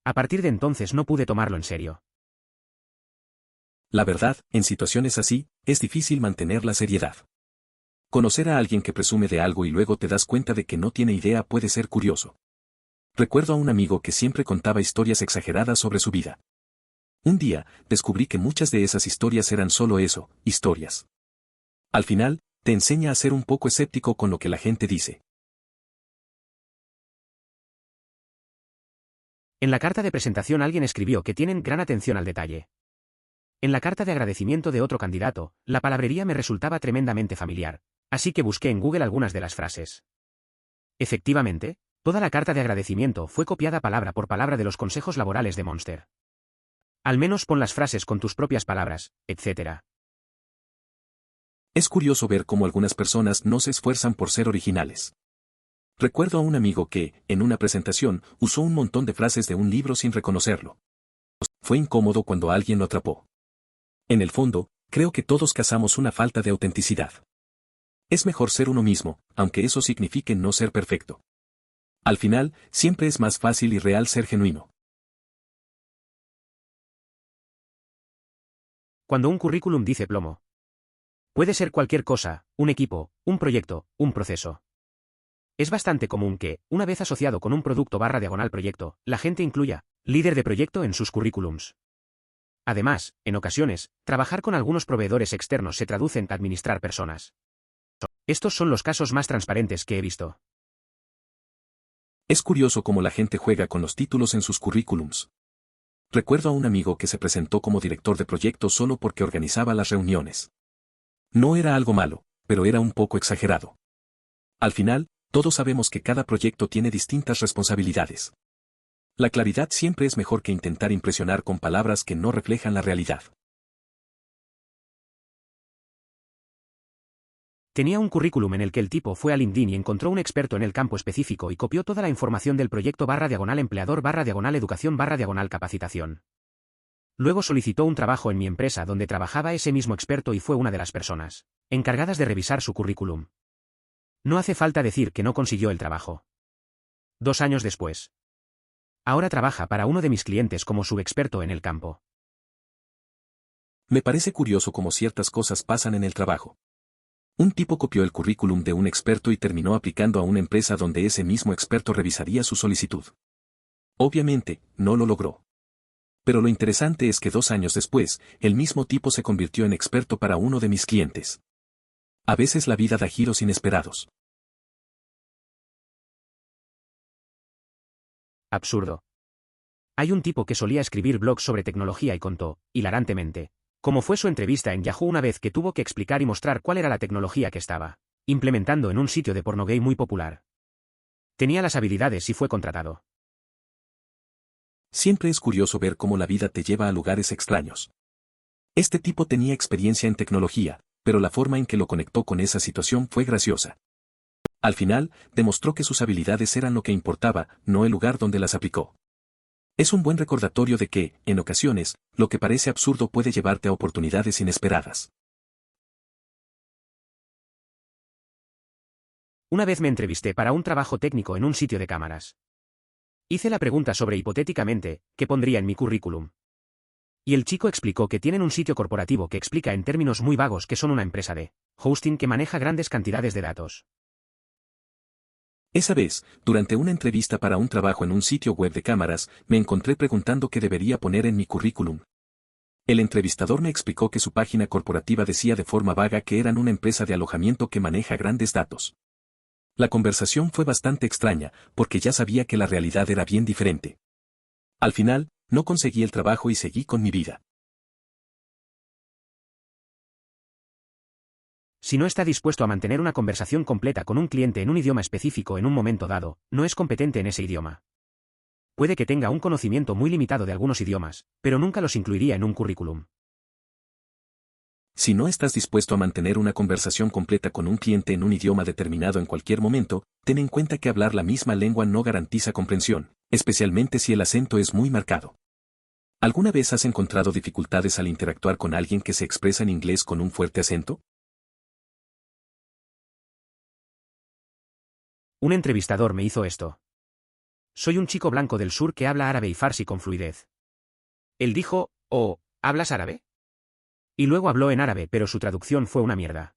A partir de entonces no pude tomarlo en serio. La verdad, en situaciones así, es difícil mantener la seriedad. Conocer a alguien que presume de algo y luego te das cuenta de que no tiene idea puede ser curioso. Recuerdo a un amigo que siempre contaba historias exageradas sobre su vida. Un día, descubrí que muchas de esas historias eran solo eso, historias. Al final, te enseña a ser un poco escéptico con lo que la gente dice. En la carta de presentación alguien escribió que tienen gran atención al detalle. En la carta de agradecimiento de otro candidato, la palabrería me resultaba tremendamente familiar, así que busqué en Google algunas de las frases. Efectivamente, toda la carta de agradecimiento fue copiada palabra por palabra de los consejos laborales de Monster. Al menos pon las frases con tus propias palabras, etc. Es curioso ver cómo algunas personas no se esfuerzan por ser originales. Recuerdo a un amigo que, en una presentación, usó un montón de frases de un libro sin reconocerlo. Fue incómodo cuando alguien lo atrapó. En el fondo, creo que todos cazamos una falta de autenticidad. Es mejor ser uno mismo, aunque eso signifique no ser perfecto. Al final, siempre es más fácil y real ser genuino. Cuando un currículum dice plomo, puede ser cualquier cosa, un equipo, un proyecto, un proceso. Es bastante común que, una vez asociado con un producto/proyecto, la gente incluya líder de proyecto en sus currículums. Además, en ocasiones, trabajar con algunos proveedores externos se traduce en administrar personas. Estos son los casos más transparentes que he visto. Es curioso cómo la gente juega con los títulos en sus currículums. Recuerdo a un amigo que se presentó como director de proyecto solo porque organizaba las reuniones. No era algo malo, pero era un poco exagerado. Al final, todos sabemos que cada proyecto tiene distintas responsabilidades. La claridad siempre es mejor que intentar impresionar con palabras que no reflejan la realidad. Tenía un currículum en el que el tipo fue a LinkedIn y encontró un experto en el campo específico y copió toda la información del proyecto/empleador/educación/capacitación. Luego solicitó un trabajo en mi empresa donde trabajaba ese mismo experto y fue una de las personas encargadas de revisar su currículum. No hace falta decir que no consiguió el trabajo. 2 años después. Ahora trabaja para uno de mis clientes como subexperto en el campo. Me parece curioso cómo ciertas cosas pasan en el trabajo. Un tipo copió el currículum de un experto y terminó aplicando a una empresa donde ese mismo experto revisaría su solicitud. Obviamente, no lo logró. Pero lo interesante es que 2 años después, el mismo tipo se convirtió en experto para uno de mis clientes. A veces la vida da giros inesperados. Absurdo. Hay un tipo que solía escribir blogs sobre tecnología y contó, hilarantemente, cómo fue su entrevista en Yahoo una vez que tuvo que explicar y mostrar cuál era la tecnología que estaba implementando en un sitio de porno gay muy popular. Tenía las habilidades y fue contratado. Siempre es curioso ver cómo la vida te lleva a lugares extraños. Este tipo tenía experiencia en tecnología, pero la forma en que lo conectó con esa situación fue graciosa. Al final, demostró que sus habilidades eran lo que importaba, no el lugar donde las aplicó. Es un buen recordatorio de que, en ocasiones, lo que parece absurdo puede llevarte a oportunidades inesperadas. Una vez me entrevisté para un trabajo técnico en un sitio de cámaras. Hice la pregunta sobre hipotéticamente, ¿qué pondría en mi currículum? Y el chico explicó que tienen un sitio corporativo que explica en términos muy vagos que son una empresa de hosting que maneja grandes cantidades de datos. Esa vez, durante una entrevista para un trabajo en un sitio web de cámaras, me encontré preguntando qué debería poner en mi currículum. El entrevistador me explicó que su página corporativa decía de forma vaga que eran una empresa de alojamiento que maneja grandes datos. La conversación fue bastante extraña, porque ya sabía que la realidad era bien diferente. Al final, no conseguí el trabajo y seguí con mi vida. Si no está dispuesto a mantener una conversación completa con un cliente en un idioma específico en un momento dado, no es competente en ese idioma. Puede que tenga un conocimiento muy limitado de algunos idiomas, pero nunca los incluiría en un currículum. Si no estás dispuesto a mantener una conversación completa con un cliente en un idioma determinado en cualquier momento, ten en cuenta que hablar la misma lengua no garantiza comprensión, especialmente si el acento es muy marcado. ¿Alguna vez has encontrado dificultades al interactuar con alguien que se expresa en inglés con un fuerte acento? Un entrevistador me hizo esto. Soy un chico blanco del sur que habla árabe y farsi con fluidez. Él dijo, oh, ¿hablas árabe? Y luego habló en árabe, pero su traducción fue una mierda.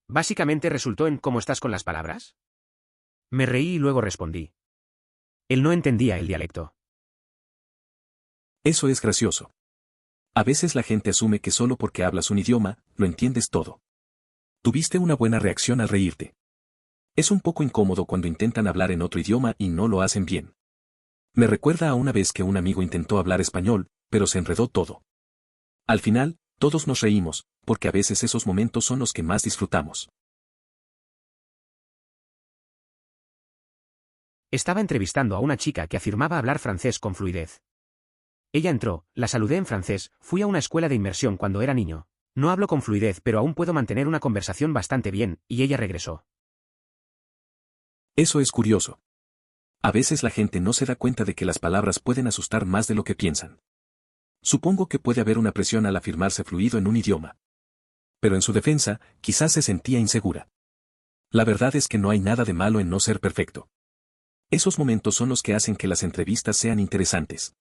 Básicamente resultó en ¿cómo estás con las palabras? Me reí y luego respondí. Él no entendía el dialecto. Eso es gracioso. A veces la gente asume que solo porque hablas un idioma, lo entiendes todo. Tuviste una buena reacción al reírte. Es un poco incómodo cuando intentan hablar en otro idioma y no lo hacen bien. Me recuerda a una vez que un amigo intentó hablar español, pero se enredó todo. Al final, todos nos reímos, porque a veces esos momentos son los que más disfrutamos. Estaba entrevistando a una chica que afirmaba hablar francés con fluidez. Ella entró, la saludé en francés, fui a una escuela de inmersión cuando era niño. No hablo con fluidez pero aún puedo mantener una conversación bastante bien, y ella regresó. Eso es curioso. A veces la gente no se da cuenta de que las palabras pueden asustar más de lo que piensan. Supongo que puede haber una presión al afirmarse fluido en un idioma. Pero en su defensa, quizás se sentía insegura. La verdad es que no hay nada de malo en no ser perfecto. Esos momentos son los que hacen que las entrevistas sean interesantes.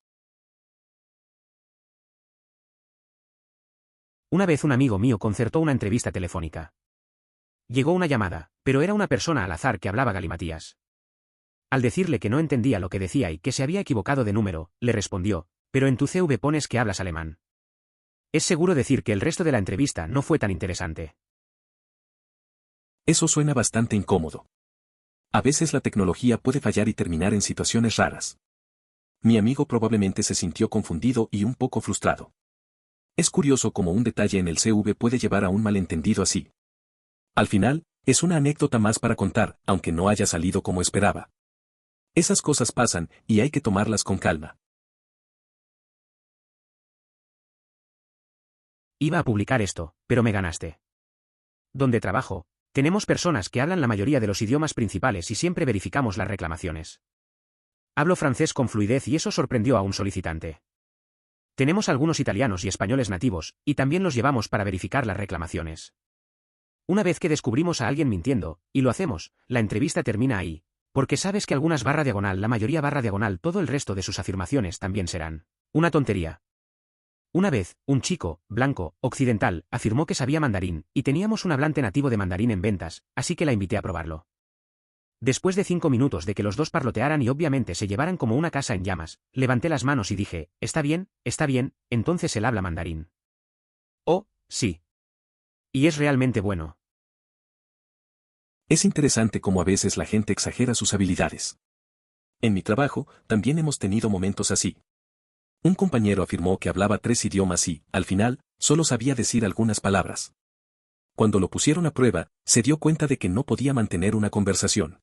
Una vez un amigo mío concertó una entrevista telefónica. Llegó una llamada, pero era una persona al azar que hablaba galimatías. Al decirle que no entendía lo que decía y que se había equivocado de número, le respondió, pero en tu CV pones que hablas alemán. Es seguro decir que el resto de la entrevista no fue tan interesante. Eso suena bastante incómodo. A veces la tecnología puede fallar y terminar en situaciones raras. Mi amigo probablemente se sintió confundido y un poco frustrado. Es curioso cómo un detalle en el CV puede llevar a un malentendido así. Al final, es una anécdota más para contar, aunque no haya salido como esperaba. Esas cosas pasan, y hay que tomarlas con calma. Iba a publicar esto, pero me ganaste. Donde trabajo, tenemos personas que hablan la mayoría de los idiomas principales y siempre verificamos las reclamaciones. Hablo francés con fluidez y eso sorprendió a un solicitante. Tenemos algunos italianos y españoles nativos, y también los llevamos para verificar las reclamaciones. Una vez que descubrimos a alguien mintiendo, y lo hacemos, la entrevista termina ahí, porque sabes que algunas barra diagonal, la mayoría barra diagonal, todo el resto de sus afirmaciones también serán una tontería. Una vez, un chico, blanco, occidental, afirmó que sabía mandarín, y teníamos un hablante nativo de mandarín en ventas, así que la invité a probarlo. Después de 5 minutos de que los dos parlotearan y obviamente se llevaran como una casa en llamas, levanté las manos y dije, está bien, entonces él habla mandarín. Oh, sí. Y es realmente bueno. Es interesante cómo a veces la gente exagera sus habilidades. En mi trabajo, también hemos tenido momentos así. Un compañero afirmó que hablaba 3 idiomas y, al final, solo sabía decir algunas palabras. Cuando lo pusieron a prueba, se dio cuenta de que no podía mantener una conversación.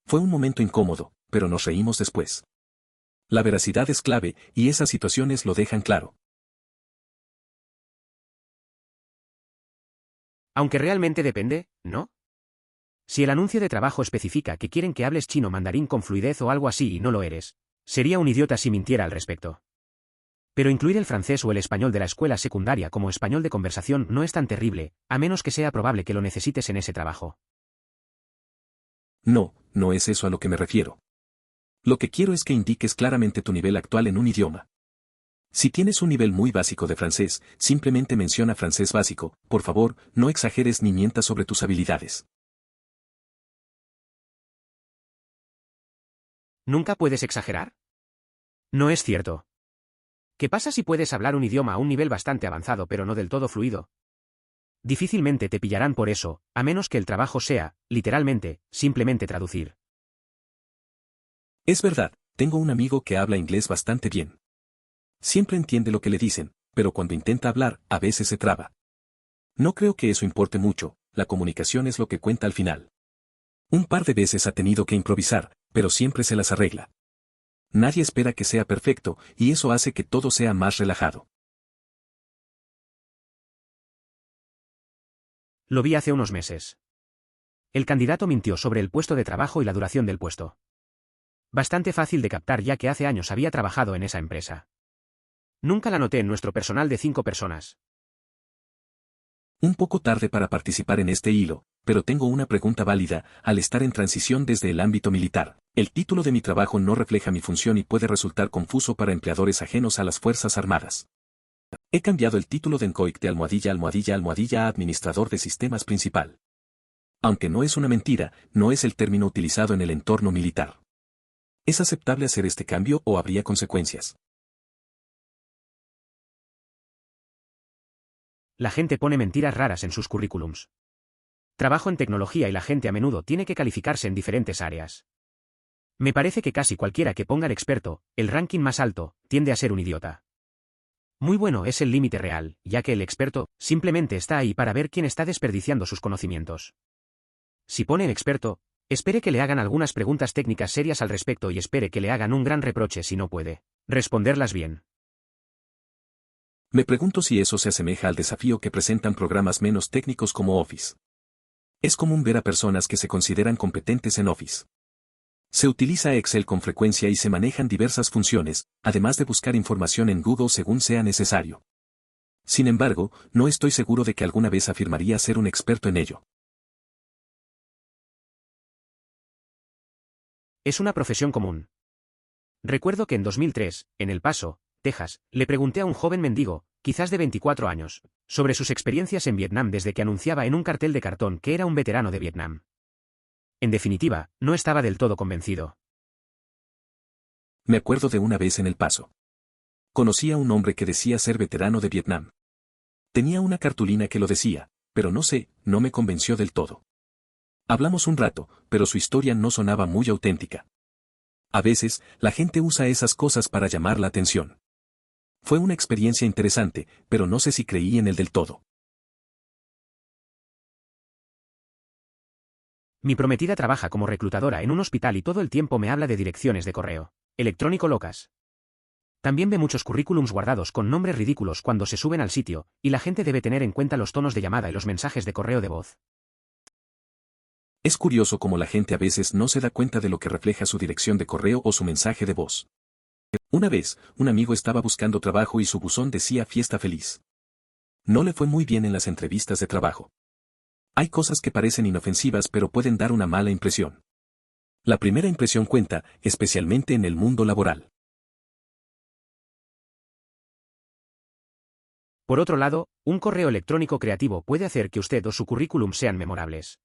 Fue un momento incómodo, pero nos reímos después. La veracidad es clave, y esas situaciones lo dejan claro. Aunque realmente depende, ¿no? Si el anuncio de trabajo especifica que quieren que hables chino mandarín con fluidez o algo así y no lo eres, sería un idiota si mintiera al respecto. Pero incluir el francés o el español de la escuela secundaria como español de conversación no es tan terrible, a menos que sea probable que lo necesites en ese trabajo. No, no es eso a lo que me refiero. Lo que quiero es que indiques claramente tu nivel actual en un idioma. Si tienes un nivel muy básico de francés, simplemente menciona francés básico, por favor, no exageres ni mientas sobre tus habilidades. ¿Nunca puedes exagerar? No es cierto. ¿Qué pasa si puedes hablar un idioma a un nivel bastante avanzado pero no del todo fluido? Difícilmente te pillarán por eso, a menos que el trabajo sea, literalmente, simplemente traducir. Es verdad, tengo un amigo que habla inglés bastante bien. Siempre entiende lo que le dicen, pero cuando intenta hablar, a veces se traba. No creo que eso importe mucho, la comunicación es lo que cuenta al final. Un par de veces ha tenido que improvisar, pero siempre se las arregla. Nadie espera que sea perfecto, y eso hace que todo sea más relajado. Lo vi hace unos meses. El candidato mintió sobre el puesto de trabajo y la duración del puesto. Bastante fácil de captar ya que hace años había trabajado en esa empresa. Nunca la noté en nuestro personal de 5 personas. Un poco tarde para participar en este hilo, pero tengo una pregunta válida. Al estar en transición desde el ámbito militar, el título de mi trabajo no refleja mi función y puede resultar confuso para empleadores ajenos a las Fuerzas Armadas. He cambiado el título de ENCOIC de ___ a administrador de sistemas principal. Aunque no es una mentira, no es el término utilizado en el entorno militar. ¿Es aceptable hacer este cambio o habría consecuencias? La gente pone mentiras raras en sus currículums. Trabajo en tecnología y la gente a menudo tiene que calificarse en diferentes áreas. Me parece que casi cualquiera que ponga el experto, el ranking más alto, tiende a ser un idiota. Muy bueno es el límite real, ya que el experto simplemente está ahí para ver quién está desperdiciando sus conocimientos. Si pone el experto, espere que le hagan algunas preguntas técnicas serias al respecto y espere que le hagan un gran reproche si no puede responderlas bien. Me pregunto si eso se asemeja al desafío que presentan programas menos técnicos como Office. Es común ver a personas que se consideran competentes en Office. Se utiliza Excel con frecuencia y se manejan diversas funciones, además de buscar información en Google según sea necesario. Sin embargo, no estoy seguro de que alguna vez afirmaría ser un experto en ello. Es una profesión común. Recuerdo que en 2003, en El Paso, Texas, le pregunté a un joven mendigo, quizás de 24 años, sobre sus experiencias en Vietnam desde que anunciaba en un cartel de cartón que era un veterano de Vietnam. En definitiva, no estaba del todo convencido. Me acuerdo de una vez en El Paso. Conocí a un hombre que decía ser veterano de Vietnam. Tenía una cartulina que lo decía, pero no sé, no me convenció del todo. Hablamos un rato, pero su historia no sonaba muy auténtica. A veces, la gente usa esas cosas para llamar la atención. Fue una experiencia interesante, pero no sé si creí en él del todo. Mi prometida trabaja como reclutadora en un hospital y todo el tiempo me habla de direcciones de correo electrónico locas. También ve muchos currículums guardados con nombres ridículos cuando se suben al sitio, y la gente debe tener en cuenta los tonos de llamada y los mensajes de correo de voz. Es curioso cómo la gente a veces no se da cuenta de lo que refleja su dirección de correo o su mensaje de voz. Una vez, un amigo estaba buscando trabajo y su buzón decía fiesta feliz. No le fue muy bien en las entrevistas de trabajo. Hay cosas que parecen inofensivas pero pueden dar una mala impresión. La primera impresión cuenta, especialmente en el mundo laboral. Por otro lado, un correo electrónico creativo puede hacer que usted o su currículum sean memorables.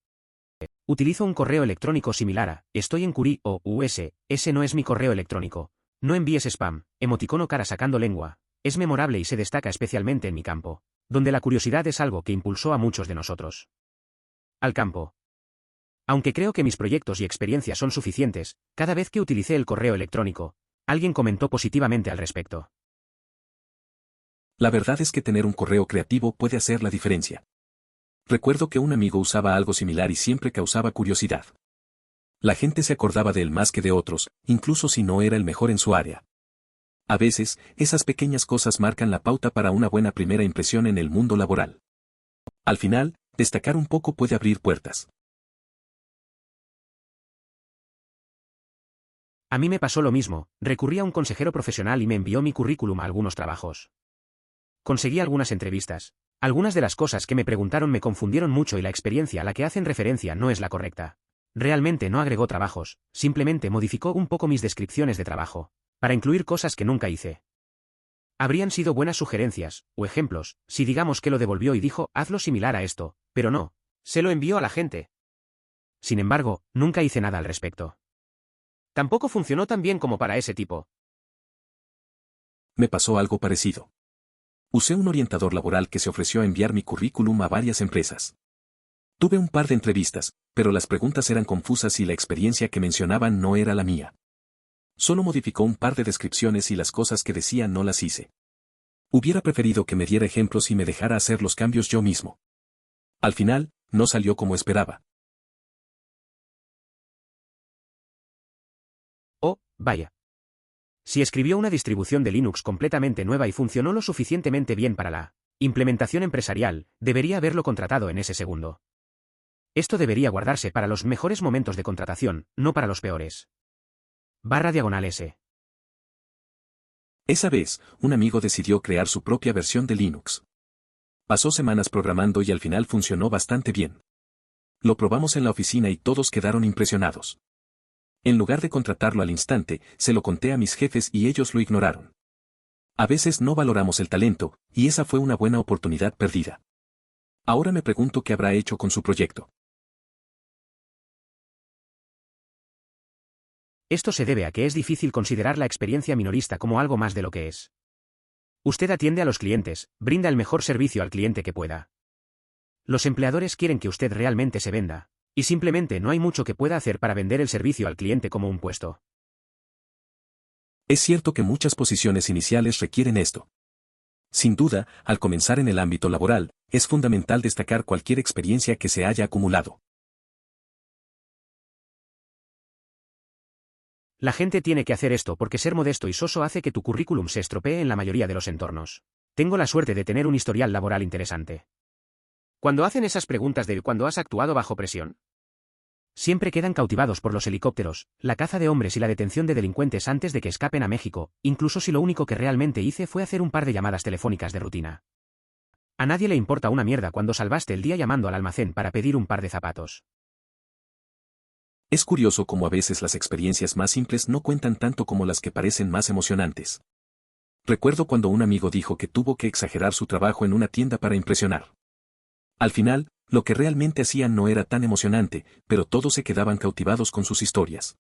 Utilizo un correo electrónico similar a estoy en Curie o US, ese no es mi correo electrónico. No envíes spam, emoticono cara sacando lengua. Es memorable y se destaca especialmente en mi campo, donde la curiosidad es algo que impulsó a muchos de nosotros. Al campo. Aunque creo que mis proyectos y experiencias son suficientes, cada vez que utilicé el correo electrónico, alguien comentó positivamente al respecto. La verdad es que tener un correo creativo puede hacer la diferencia. Recuerdo que un amigo usaba algo similar y siempre causaba curiosidad. La gente se acordaba de él más que de otros, incluso si no era el mejor en su área. A veces, esas pequeñas cosas marcan la pauta para una buena primera impresión en el mundo laboral. Al final, destacar un poco puede abrir puertas. A mí me pasó lo mismo, recurrí a un consejero profesional y me envió mi currículum a algunos trabajos. Conseguí algunas entrevistas. Algunas de las cosas que me preguntaron me confundieron mucho y la experiencia a la que hacen referencia no es la correcta. Realmente no agregó trabajos, simplemente modificó un poco mis descripciones de trabajo, para incluir cosas que nunca hice. Habrían sido buenas sugerencias, o ejemplos, si digamos que lo devolvió y dijo, hazlo similar a esto, pero no, se lo envió a la gente. Sin embargo, nunca hice nada al respecto. Tampoco funcionó tan bien como para ese tipo. Me pasó algo parecido. Usé un orientador laboral que se ofreció a enviar mi currículum a varias empresas. Tuve un par de entrevistas, pero las preguntas eran confusas y la experiencia que mencionaban no era la mía. Solo modificó un par de descripciones y las cosas que decía no las hice. Hubiera preferido que me diera ejemplos y me dejara hacer los cambios yo mismo. Al final, no salió como esperaba. Oh, vaya. Si escribió una distribución de Linux completamente nueva y funcionó lo suficientemente bien para la implementación empresarial, debería haberlo contratado en ese segundo. Esto debería guardarse para los mejores momentos de contratación, no para los peores. /S. Esa vez, un amigo decidió crear su propia versión de Linux. Pasó semanas programando y al final funcionó bastante bien. Lo probamos en la oficina y todos quedaron impresionados. En lugar de contratarlo al instante, se lo conté a mis jefes y ellos lo ignoraron. A veces no valoramos el talento, y esa fue una buena oportunidad perdida. Ahora me pregunto qué habrá hecho con su proyecto. Esto se debe a que es difícil considerar la experiencia minorista como algo más de lo que es. Usted atiende a los clientes, brinda el mejor servicio al cliente que pueda. Los empleadores quieren que usted realmente se venda, y simplemente no hay mucho que pueda hacer para vender el servicio al cliente como un puesto. Es cierto que muchas posiciones iniciales requieren esto. Sin duda, al comenzar en el ámbito laboral, es fundamental destacar cualquier experiencia que se haya acumulado. La gente tiene que hacer esto porque ser modesto y soso hace que tu currículum se estropee en la mayoría de los entornos. Tengo la suerte de tener un historial laboral interesante. Cuando hacen esas preguntas de ¿cuándo has actuado bajo presión? Siempre quedan cautivados por los helicópteros, la caza de hombres y la detención de delincuentes antes de que escapen a México, incluso si lo único que realmente hice fue hacer un par de llamadas telefónicas de rutina. A nadie le importa una mierda cuando salvaste el día llamando al almacén para pedir un par de zapatos. Es curioso cómo a veces las experiencias más simples no cuentan tanto como las que parecen más emocionantes. Recuerdo cuando un amigo dijo que tuvo que exagerar su trabajo en una tienda para impresionar. Al final, lo que realmente hacían no era tan emocionante, pero todos se quedaban cautivados con sus historias.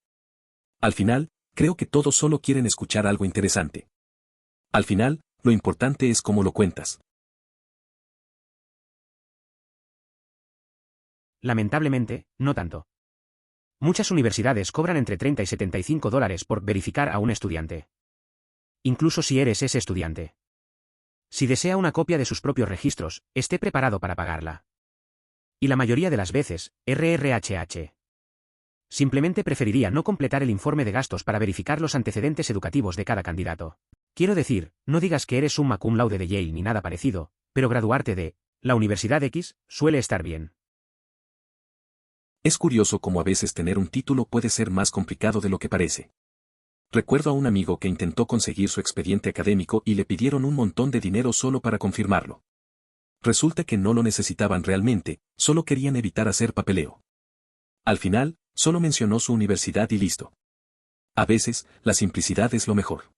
Al final, creo que todos solo quieren escuchar algo interesante. Al final, lo importante es cómo lo cuentas. Lamentablemente, no tanto. Muchas universidades cobran entre 30 y $75 por verificar a un estudiante. Incluso si eres ese estudiante. Si desea una copia de sus propios registros, esté preparado para pagarla. Y la mayoría de las veces, RRHH. Simplemente preferiría no completar el informe de gastos para verificar los antecedentes educativos de cada candidato. Quiero decir, no digas que eres un magna cum laude de Yale ni nada parecido, pero graduarte de la Universidad X suele estar bien. Es curioso cómo a veces tener un título puede ser más complicado de lo que parece. Recuerdo a un amigo que intentó conseguir su expediente académico y le pidieron un montón de dinero solo para confirmarlo. Resulta que no lo necesitaban realmente, solo querían evitar hacer papeleo. Al final, solo mencionó su universidad y listo. A veces, la simplicidad es lo mejor.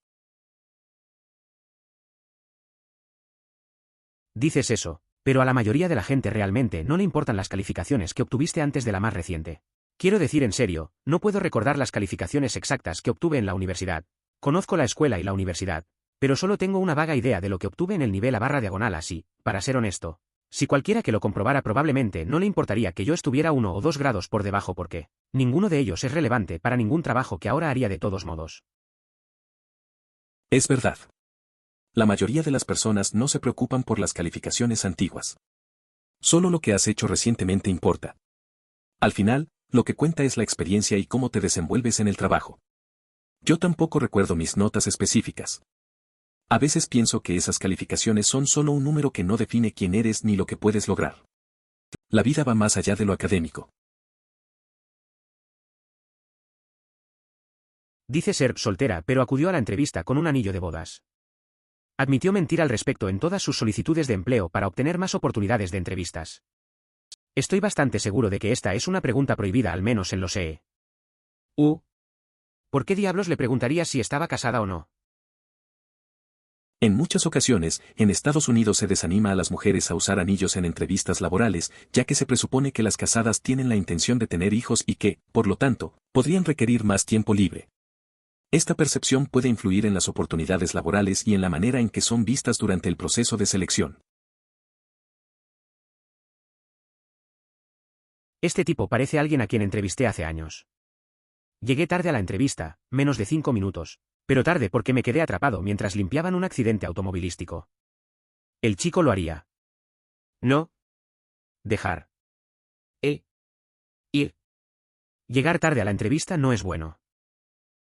Dices eso, pero a la mayoría de la gente realmente no le importan las calificaciones que obtuviste antes de la más reciente. Quiero decir en serio, no puedo recordar las calificaciones exactas que obtuve en la universidad. Conozco la escuela y la universidad, pero solo tengo una vaga idea de lo que obtuve en el nivel /diagonal así, para ser honesto. Si cualquiera que lo comprobara probablemente no le importaría que yo estuviera 1 o 2 grados por debajo porque ninguno de ellos es relevante para ningún trabajo que ahora haría de todos modos. Es verdad. La mayoría de las personas no se preocupan por las calificaciones antiguas. Solo lo que has hecho recientemente importa. Al final, lo que cuenta es la experiencia y cómo te desenvuelves en el trabajo. Yo tampoco recuerdo mis notas específicas. A veces pienso que esas calificaciones son solo un número que no define quién eres ni lo que puedes lograr. La vida va más allá de lo académico. Dice ser soltera, pero acudió a la entrevista con un anillo de bodas. Admitió mentir al respecto en todas sus solicitudes de empleo para obtener más oportunidades de entrevistas. Estoy bastante seguro de que esta es una pregunta prohibida al menos en los EU. ¿Por qué diablos le preguntarías si estaba casada o no? En muchas ocasiones, en Estados Unidos se desanima a las mujeres a usar anillos en entrevistas laborales, ya que se presupone que las casadas tienen la intención de tener hijos y que, por lo tanto, podrían requerir más tiempo libre. Esta percepción puede influir en las oportunidades laborales y en la manera en que son vistas durante el proceso de selección. Este tipo parece alguien a quien entrevisté hace años. Llegué tarde a la entrevista, menos de 5 minutos, pero tarde porque me quedé atrapado mientras limpiaban un accidente automovilístico. El chico lo haría. No. Dejar. Ir. Llegar tarde a la entrevista no es bueno.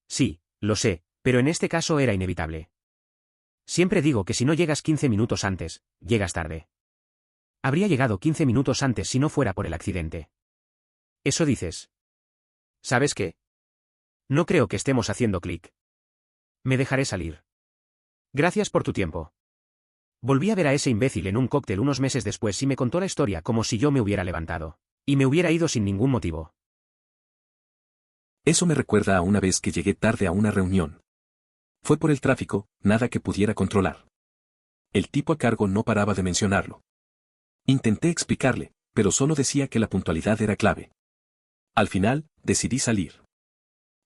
Sí, lo sé, pero en este caso era inevitable. Siempre digo que si no llegas 15 minutos antes, llegas tarde. Habría llegado 15 minutos antes si no fuera por el accidente. Eso dices. ¿Sabes qué? No creo que estemos haciendo clic. Me dejaré salir. Gracias por tu tiempo. Volví a ver a ese imbécil en un cóctel unos meses después y me contó la historia como si yo me hubiera levantado. Y me hubiera ido sin ningún motivo. Eso me recuerda a una vez que llegué tarde a una reunión. Fue por el tráfico, nada que pudiera controlar. El tipo a cargo no paraba de mencionarlo. Intenté explicarle, pero solo decía que la puntualidad era clave. Al final, decidí salir.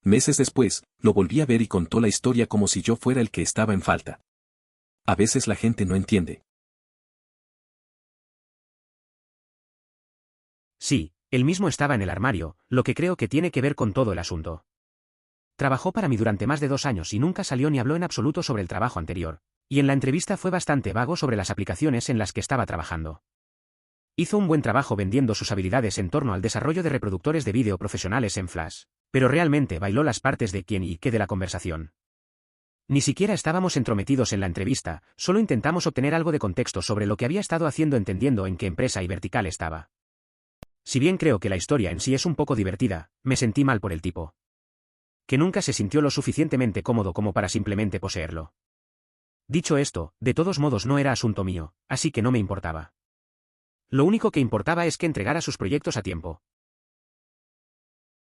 Meses después, lo volví a ver y contó la historia como si yo fuera el que estaba en falta. A veces la gente no entiende. Sí, él mismo estaba en el armario, lo que creo que tiene que ver con todo el asunto. Trabajó para mí durante más de 2 años y nunca salió ni habló en absoluto sobre el trabajo anterior, y en la entrevista fue bastante vago sobre las aplicaciones en las que estaba trabajando. Hizo un buen trabajo vendiendo sus habilidades en torno al desarrollo de reproductores de vídeo profesionales en Flash, pero realmente bailó las partes de quién y qué de la conversación. Ni siquiera estábamos entrometidos en la entrevista, solo intentamos obtener algo de contexto sobre lo que había estado haciendo entendiendo en qué empresa y vertical estaba. Si bien creo que la historia en sí es un poco divertida, me sentí mal por el tipo. Que nunca se sintió lo suficientemente cómodo como para simplemente poseerlo. Dicho esto, de todos modos no era asunto mío, así que no me importaba. Lo único que importaba es que entregara sus proyectos a tiempo.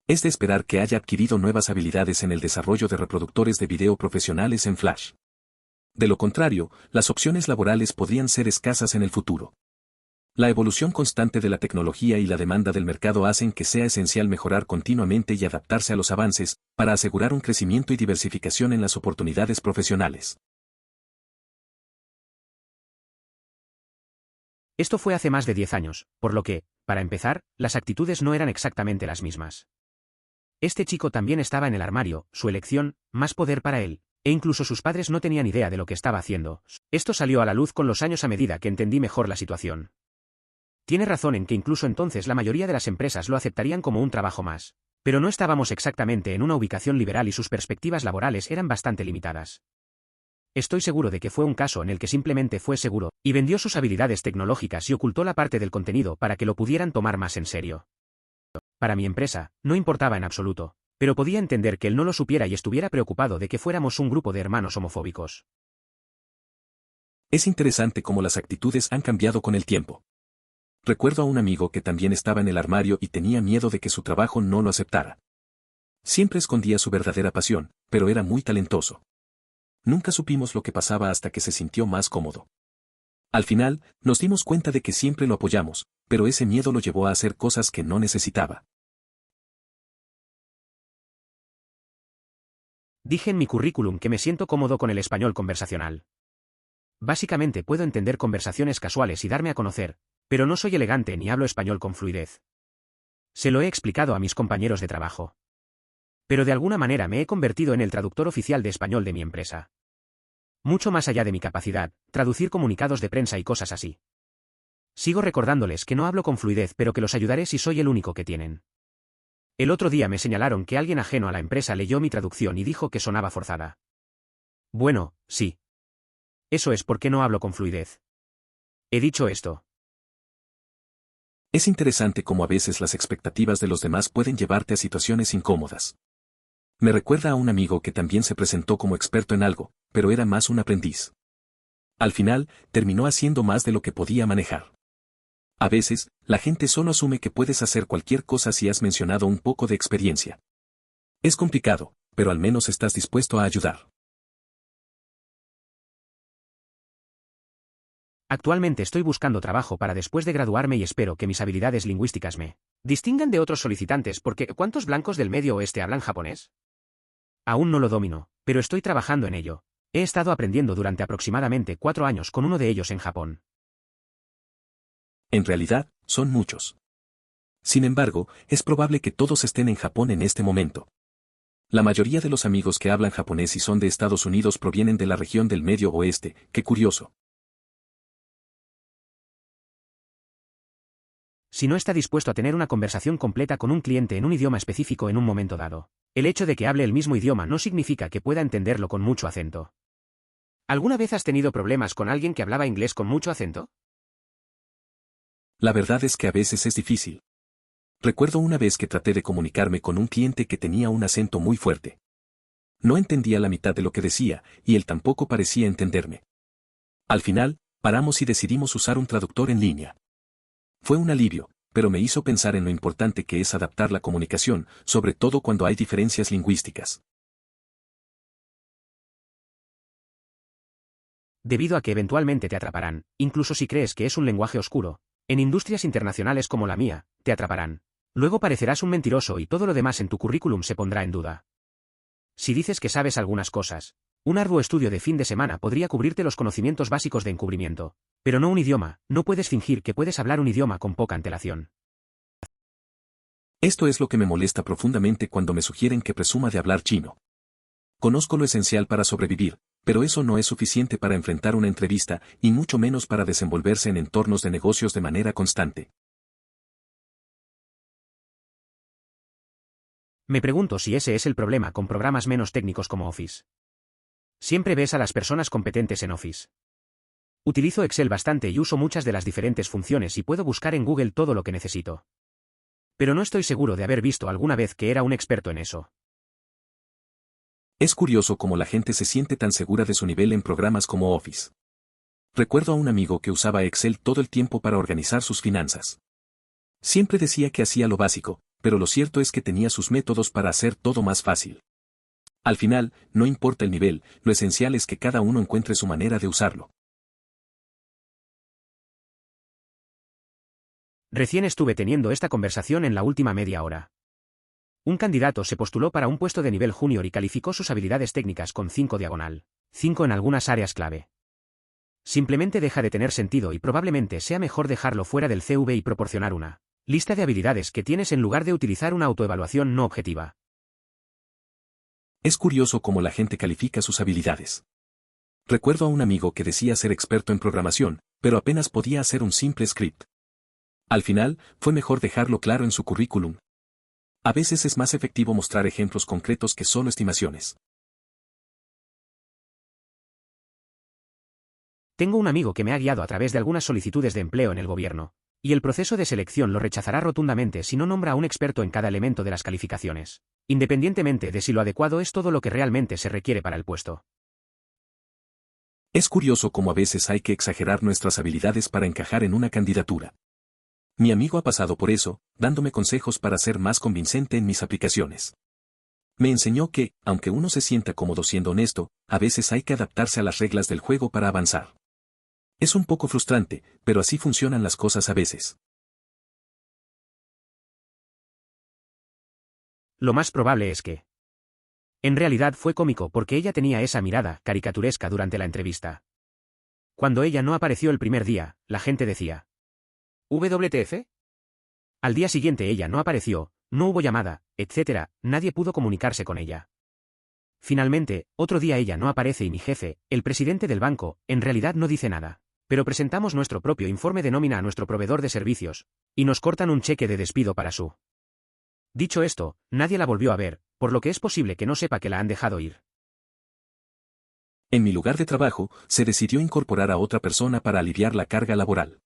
Es de esperar que haya adquirido nuevas habilidades en el desarrollo de reproductores de video profesionales en Flash. De lo contrario, las opciones laborales podrían ser escasas en el futuro. La evolución constante de la tecnología y la demanda del mercado hacen que sea esencial mejorar continuamente y adaptarse a los avances, para asegurar un crecimiento y diversificación en las oportunidades profesionales. Esto fue hace más de 10 años, por lo que, para empezar, las actitudes no eran exactamente las mismas. Este chico también estaba en el armario, su elección, más poder para él, e incluso sus padres no tenían idea de lo que estaba haciendo. Esto salió a la luz con los años a medida que entendí mejor la situación. Tiene razón en que incluso entonces la mayoría de las empresas lo aceptarían como un trabajo más, pero no estábamos exactamente en una ubicación liberal y sus perspectivas laborales eran bastante limitadas. Estoy seguro de que fue un caso en el que simplemente fue seguro, y vendió sus habilidades tecnológicas y ocultó la parte del contenido para que lo pudieran tomar más en serio. Para mi empresa, no importaba en absoluto, pero podía entender que él no lo supiera y estuviera preocupado de que fuéramos un grupo de hermanos homofóbicos. Es interesante cómo las actitudes han cambiado con el tiempo. Recuerdo a un amigo que también estaba en el armario y tenía miedo de que su trabajo no lo aceptara. Siempre escondía su verdadera pasión, pero era muy talentoso. Nunca supimos lo que pasaba hasta que se sintió más cómodo. Al final, nos dimos cuenta de que siempre lo apoyamos, pero ese miedo lo llevó a hacer cosas que no necesitaba. Dije en mi currículum que me siento cómodo con el español conversacional. Básicamente puedo entender conversaciones casuales y darme a conocer, pero no soy elegante ni hablo español con fluidez. Se lo he explicado a mis compañeros de trabajo. Pero de alguna manera me he convertido en el traductor oficial de español de mi empresa. Mucho más allá de mi capacidad, traducir comunicados de prensa y cosas así. Sigo recordándoles que no hablo con fluidez, pero que los ayudaré si soy el único que tienen. El otro día me señalaron que alguien ajeno a la empresa leyó mi traducción y dijo que sonaba forzada. Bueno, sí. Eso es porque no hablo con fluidez. He dicho esto. Es interesante cómo a veces las expectativas de los demás pueden llevarte a situaciones incómodas. Me recuerda a un amigo que también se presentó como experto en algo, pero era más un aprendiz. Al final, terminó haciendo más de lo que podía manejar. A veces, la gente solo asume que puedes hacer cualquier cosa si has mencionado un poco de experiencia. Es complicado, pero al menos estás dispuesto a ayudar. Actualmente estoy buscando trabajo para después de graduarme y espero que mis habilidades lingüísticas me distingan de otros solicitantes porque ¿cuántos blancos del Medio Oeste hablan japonés? Aún no lo domino, pero estoy trabajando en ello. He estado aprendiendo durante aproximadamente 4 años con uno de ellos en Japón. En realidad, son muchos. Sin embargo, es probable que todos estén en Japón en este momento. La mayoría de los amigos que hablan japonés y son de Estados Unidos provienen de la región del Medio Oeste, qué curioso. Si no está dispuesto a tener una conversación completa con un cliente en un idioma específico en un momento dado, el hecho de que hable el mismo idioma no significa que pueda entenderlo con mucho acento. ¿Alguna vez has tenido problemas con alguien que hablaba inglés con mucho acento? La verdad es que a veces es difícil. Recuerdo una vez que traté de comunicarme con un cliente que tenía un acento muy fuerte. No entendía la mitad de lo que decía, y él tampoco parecía entenderme. Al final, paramos y decidimos usar un traductor en línea. Fue un alivio, pero me hizo pensar en lo importante que es adaptar la comunicación, sobre todo cuando hay diferencias lingüísticas. Debido a que eventualmente te atraparán, incluso si crees que es un lenguaje oscuro, en industrias internacionales como la mía, te atraparán. Luego parecerás un mentiroso y todo lo demás en tu currículum se pondrá en duda. Si dices que sabes algunas cosas, un arduo estudio de fin de semana podría cubrirte los conocimientos básicos de encubrimiento, pero no un idioma, no puedes fingir que puedes hablar un idioma con poca antelación. Esto es lo que me molesta profundamente cuando me sugieren que presuma de hablar chino. Conozco lo esencial para sobrevivir, pero eso no es suficiente para enfrentar una entrevista, y mucho menos para desenvolverse en entornos de negocios de manera constante. Me pregunto si ese es el problema con programas menos técnicos como Office. Siempre ves a las personas competentes en Office. Utilizo Excel bastante y uso muchas de las diferentes funciones y puedo buscar en Google todo lo que necesito. Pero no estoy seguro de haber visto alguna vez que era un experto en eso. Es curioso cómo la gente se siente tan segura de su nivel en programas como Office. Recuerdo a un amigo que usaba Excel todo el tiempo para organizar sus finanzas. Siempre decía que hacía lo básico, pero lo cierto es que tenía sus métodos para hacer todo más fácil. Al final, no importa el nivel, lo esencial es que cada uno encuentre su manera de usarlo. Recién estuve teniendo esta conversación en la última media hora. Un candidato se postuló para un puesto de nivel junior y calificó sus habilidades técnicas con 5/5 en algunas áreas clave. Simplemente deja de tener sentido y probablemente sea mejor dejarlo fuera del CV y proporcionar una lista de habilidades que tienes en lugar de utilizar una autoevaluación no objetiva. Es curioso cómo la gente califica sus habilidades. Recuerdo a un amigo que decía ser experto en programación, pero apenas podía hacer un simple script. Al final, fue mejor dejarlo claro en su currículum. A veces es más efectivo mostrar ejemplos concretos que solo estimaciones. Tengo un amigo que me ha guiado a través de algunas solicitudes de empleo en el gobierno, y el proceso de selección lo rechazará rotundamente si no nombra a un experto en cada elemento de las calificaciones, independientemente de si lo adecuado es todo lo que realmente se requiere para el puesto. Es curioso cómo a veces hay que exagerar nuestras habilidades para encajar en una candidatura. Mi amigo ha pasado por eso, dándome consejos para ser más convincente en mis aplicaciones. Me enseñó que, aunque uno se sienta cómodo siendo honesto, a veces hay que adaptarse a las reglas del juego para avanzar. Es un poco frustrante, pero así funcionan las cosas a veces. Lo más probable es que en realidad fue cómico porque ella tenía esa mirada caricaturesca durante la entrevista. Cuando ella no apareció el primer día, la gente decía: ¿WTF? Al día siguiente ella no apareció, no hubo llamada, etc., nadie pudo comunicarse con ella. Finalmente, otro día ella no aparece y mi jefe, el presidente del banco, en realidad no dice nada. Pero presentamos nuestro propio informe de nómina a nuestro proveedor de servicios, y nos cortan un cheque de despido para su. Dicho esto, nadie la volvió a ver, por lo que es posible que no sepa que la han dejado ir. En mi lugar de trabajo, se decidió incorporar a otra persona para aliviar la carga laboral.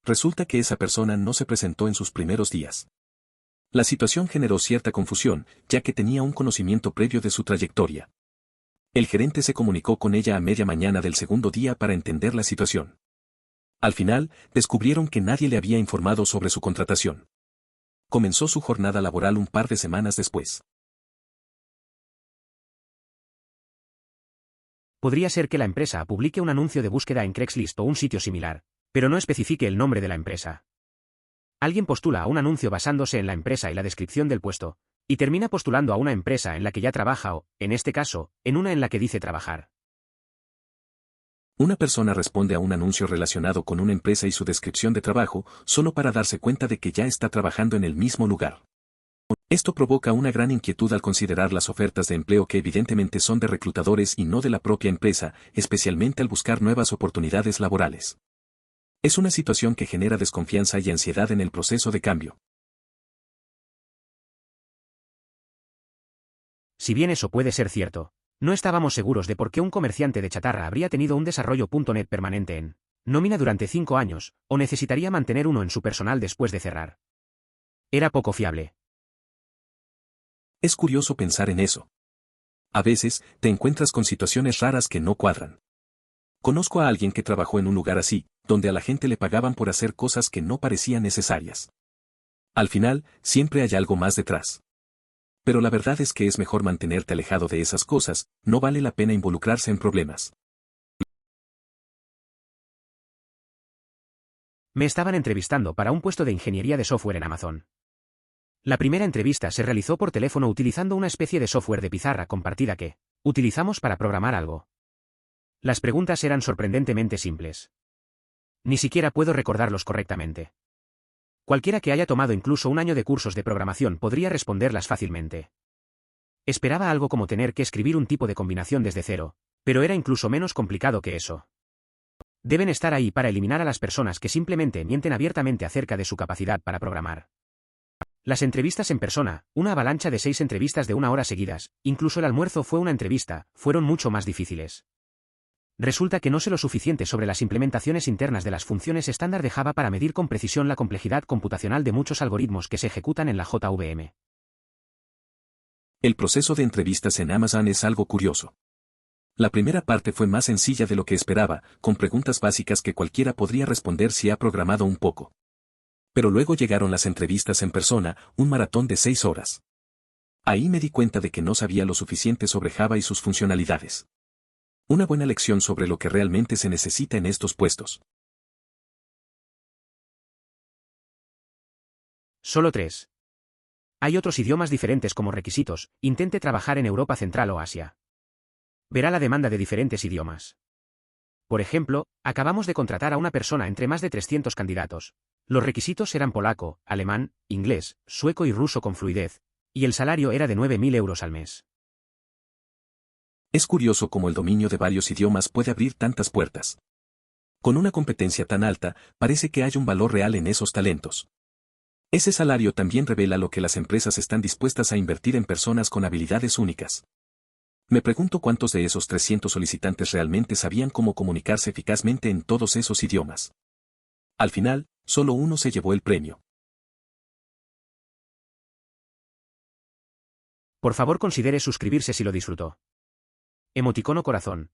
Resulta que esa persona no se presentó en sus primeros días. La situación generó cierta confusión, ya que tenía un conocimiento previo de su trayectoria. El gerente se comunicó con ella a media mañana del segundo día para entender la situación. Al final, descubrieron que nadie le había informado sobre su contratación. Comenzó su jornada laboral un par de semanas después. Podría ser que la empresa publique un anuncio de búsqueda en Craigslist o un sitio similar, pero no especifique el nombre de la empresa. Alguien postula a un anuncio basándose en la empresa y la descripción del puesto, y termina postulando a una empresa en la que ya trabaja o, en este caso, en una en la que dice trabajar. Una persona responde a un anuncio relacionado con una empresa y su descripción de trabajo, solo para darse cuenta de que ya está trabajando en el mismo lugar. Esto provoca una gran inquietud al considerar las ofertas de empleo que evidentemente son de reclutadores y no de la propia empresa, especialmente al buscar nuevas oportunidades laborales. Es una situación que genera desconfianza y ansiedad en el proceso de cambio. Si bien eso puede ser cierto, no estábamos seguros de por qué un comerciante de chatarra habría tenido un desarrollo.net permanente en nómina durante 5 años, o necesitaría mantener uno en su personal después de cerrar. Era poco fiable. Es curioso pensar en eso. A veces, te encuentras con situaciones raras que no cuadran. Conozco a alguien que trabajó en un lugar así, donde a la gente le pagaban por hacer cosas que no parecían necesarias. Al final, siempre hay algo más detrás. Pero la verdad es que es mejor mantenerte alejado de esas cosas, no vale la pena involucrarse en problemas. Me estaban entrevistando para un puesto de ingeniería de software en Amazon. La primera entrevista se realizó por teléfono utilizando una especie de software de pizarra compartida que utilizamos para programar algo. Las preguntas eran sorprendentemente simples. Ni siquiera puedo recordarlos correctamente. Cualquiera que haya tomado incluso un año de cursos de programación podría responderlas fácilmente. Esperaba algo como tener que escribir un tipo de combinación desde cero, pero era incluso menos complicado que eso. Deben estar ahí para eliminar a las personas que simplemente mienten abiertamente acerca de su capacidad para programar. Las entrevistas en persona, una avalancha de 6 entrevistas de 1 hora seguidas, incluso el almuerzo fue una entrevista, fueron mucho más difíciles. Resulta que no sé lo suficiente sobre las implementaciones internas de las funciones estándar de Java para medir con precisión la complejidad computacional de muchos algoritmos que se ejecutan en la JVM. El proceso de entrevistas en Amazon es algo curioso. La primera parte fue más sencilla de lo que esperaba, con preguntas básicas que cualquiera podría responder si ha programado un poco. Pero luego llegaron las entrevistas en persona, un maratón de 6 horas. Ahí me di cuenta de que no sabía lo suficiente sobre Java y sus funcionalidades. Una buena lección sobre lo que realmente se necesita en estos puestos. Solo 3. Hay otros idiomas diferentes como requisitos, intente trabajar en Europa Central o Asia. Verá la demanda de diferentes idiomas. Por ejemplo, acabamos de contratar a una persona entre más de 300 candidatos. Los requisitos eran polaco, alemán, inglés, sueco y ruso con fluidez, y el salario era de 9.000 euros al mes. Es curioso cómo el dominio de varios idiomas puede abrir tantas puertas. Con una competencia tan alta, parece que hay un valor real en esos talentos. Ese salario también revela lo que las empresas están dispuestas a invertir en personas con habilidades únicas. Me pregunto cuántos de esos 300 solicitantes realmente sabían cómo comunicarse eficazmente en todos esos idiomas. Al final, solo uno se llevó el premio. Por favor considere suscribirse si lo disfrutó. Emoticono corazón.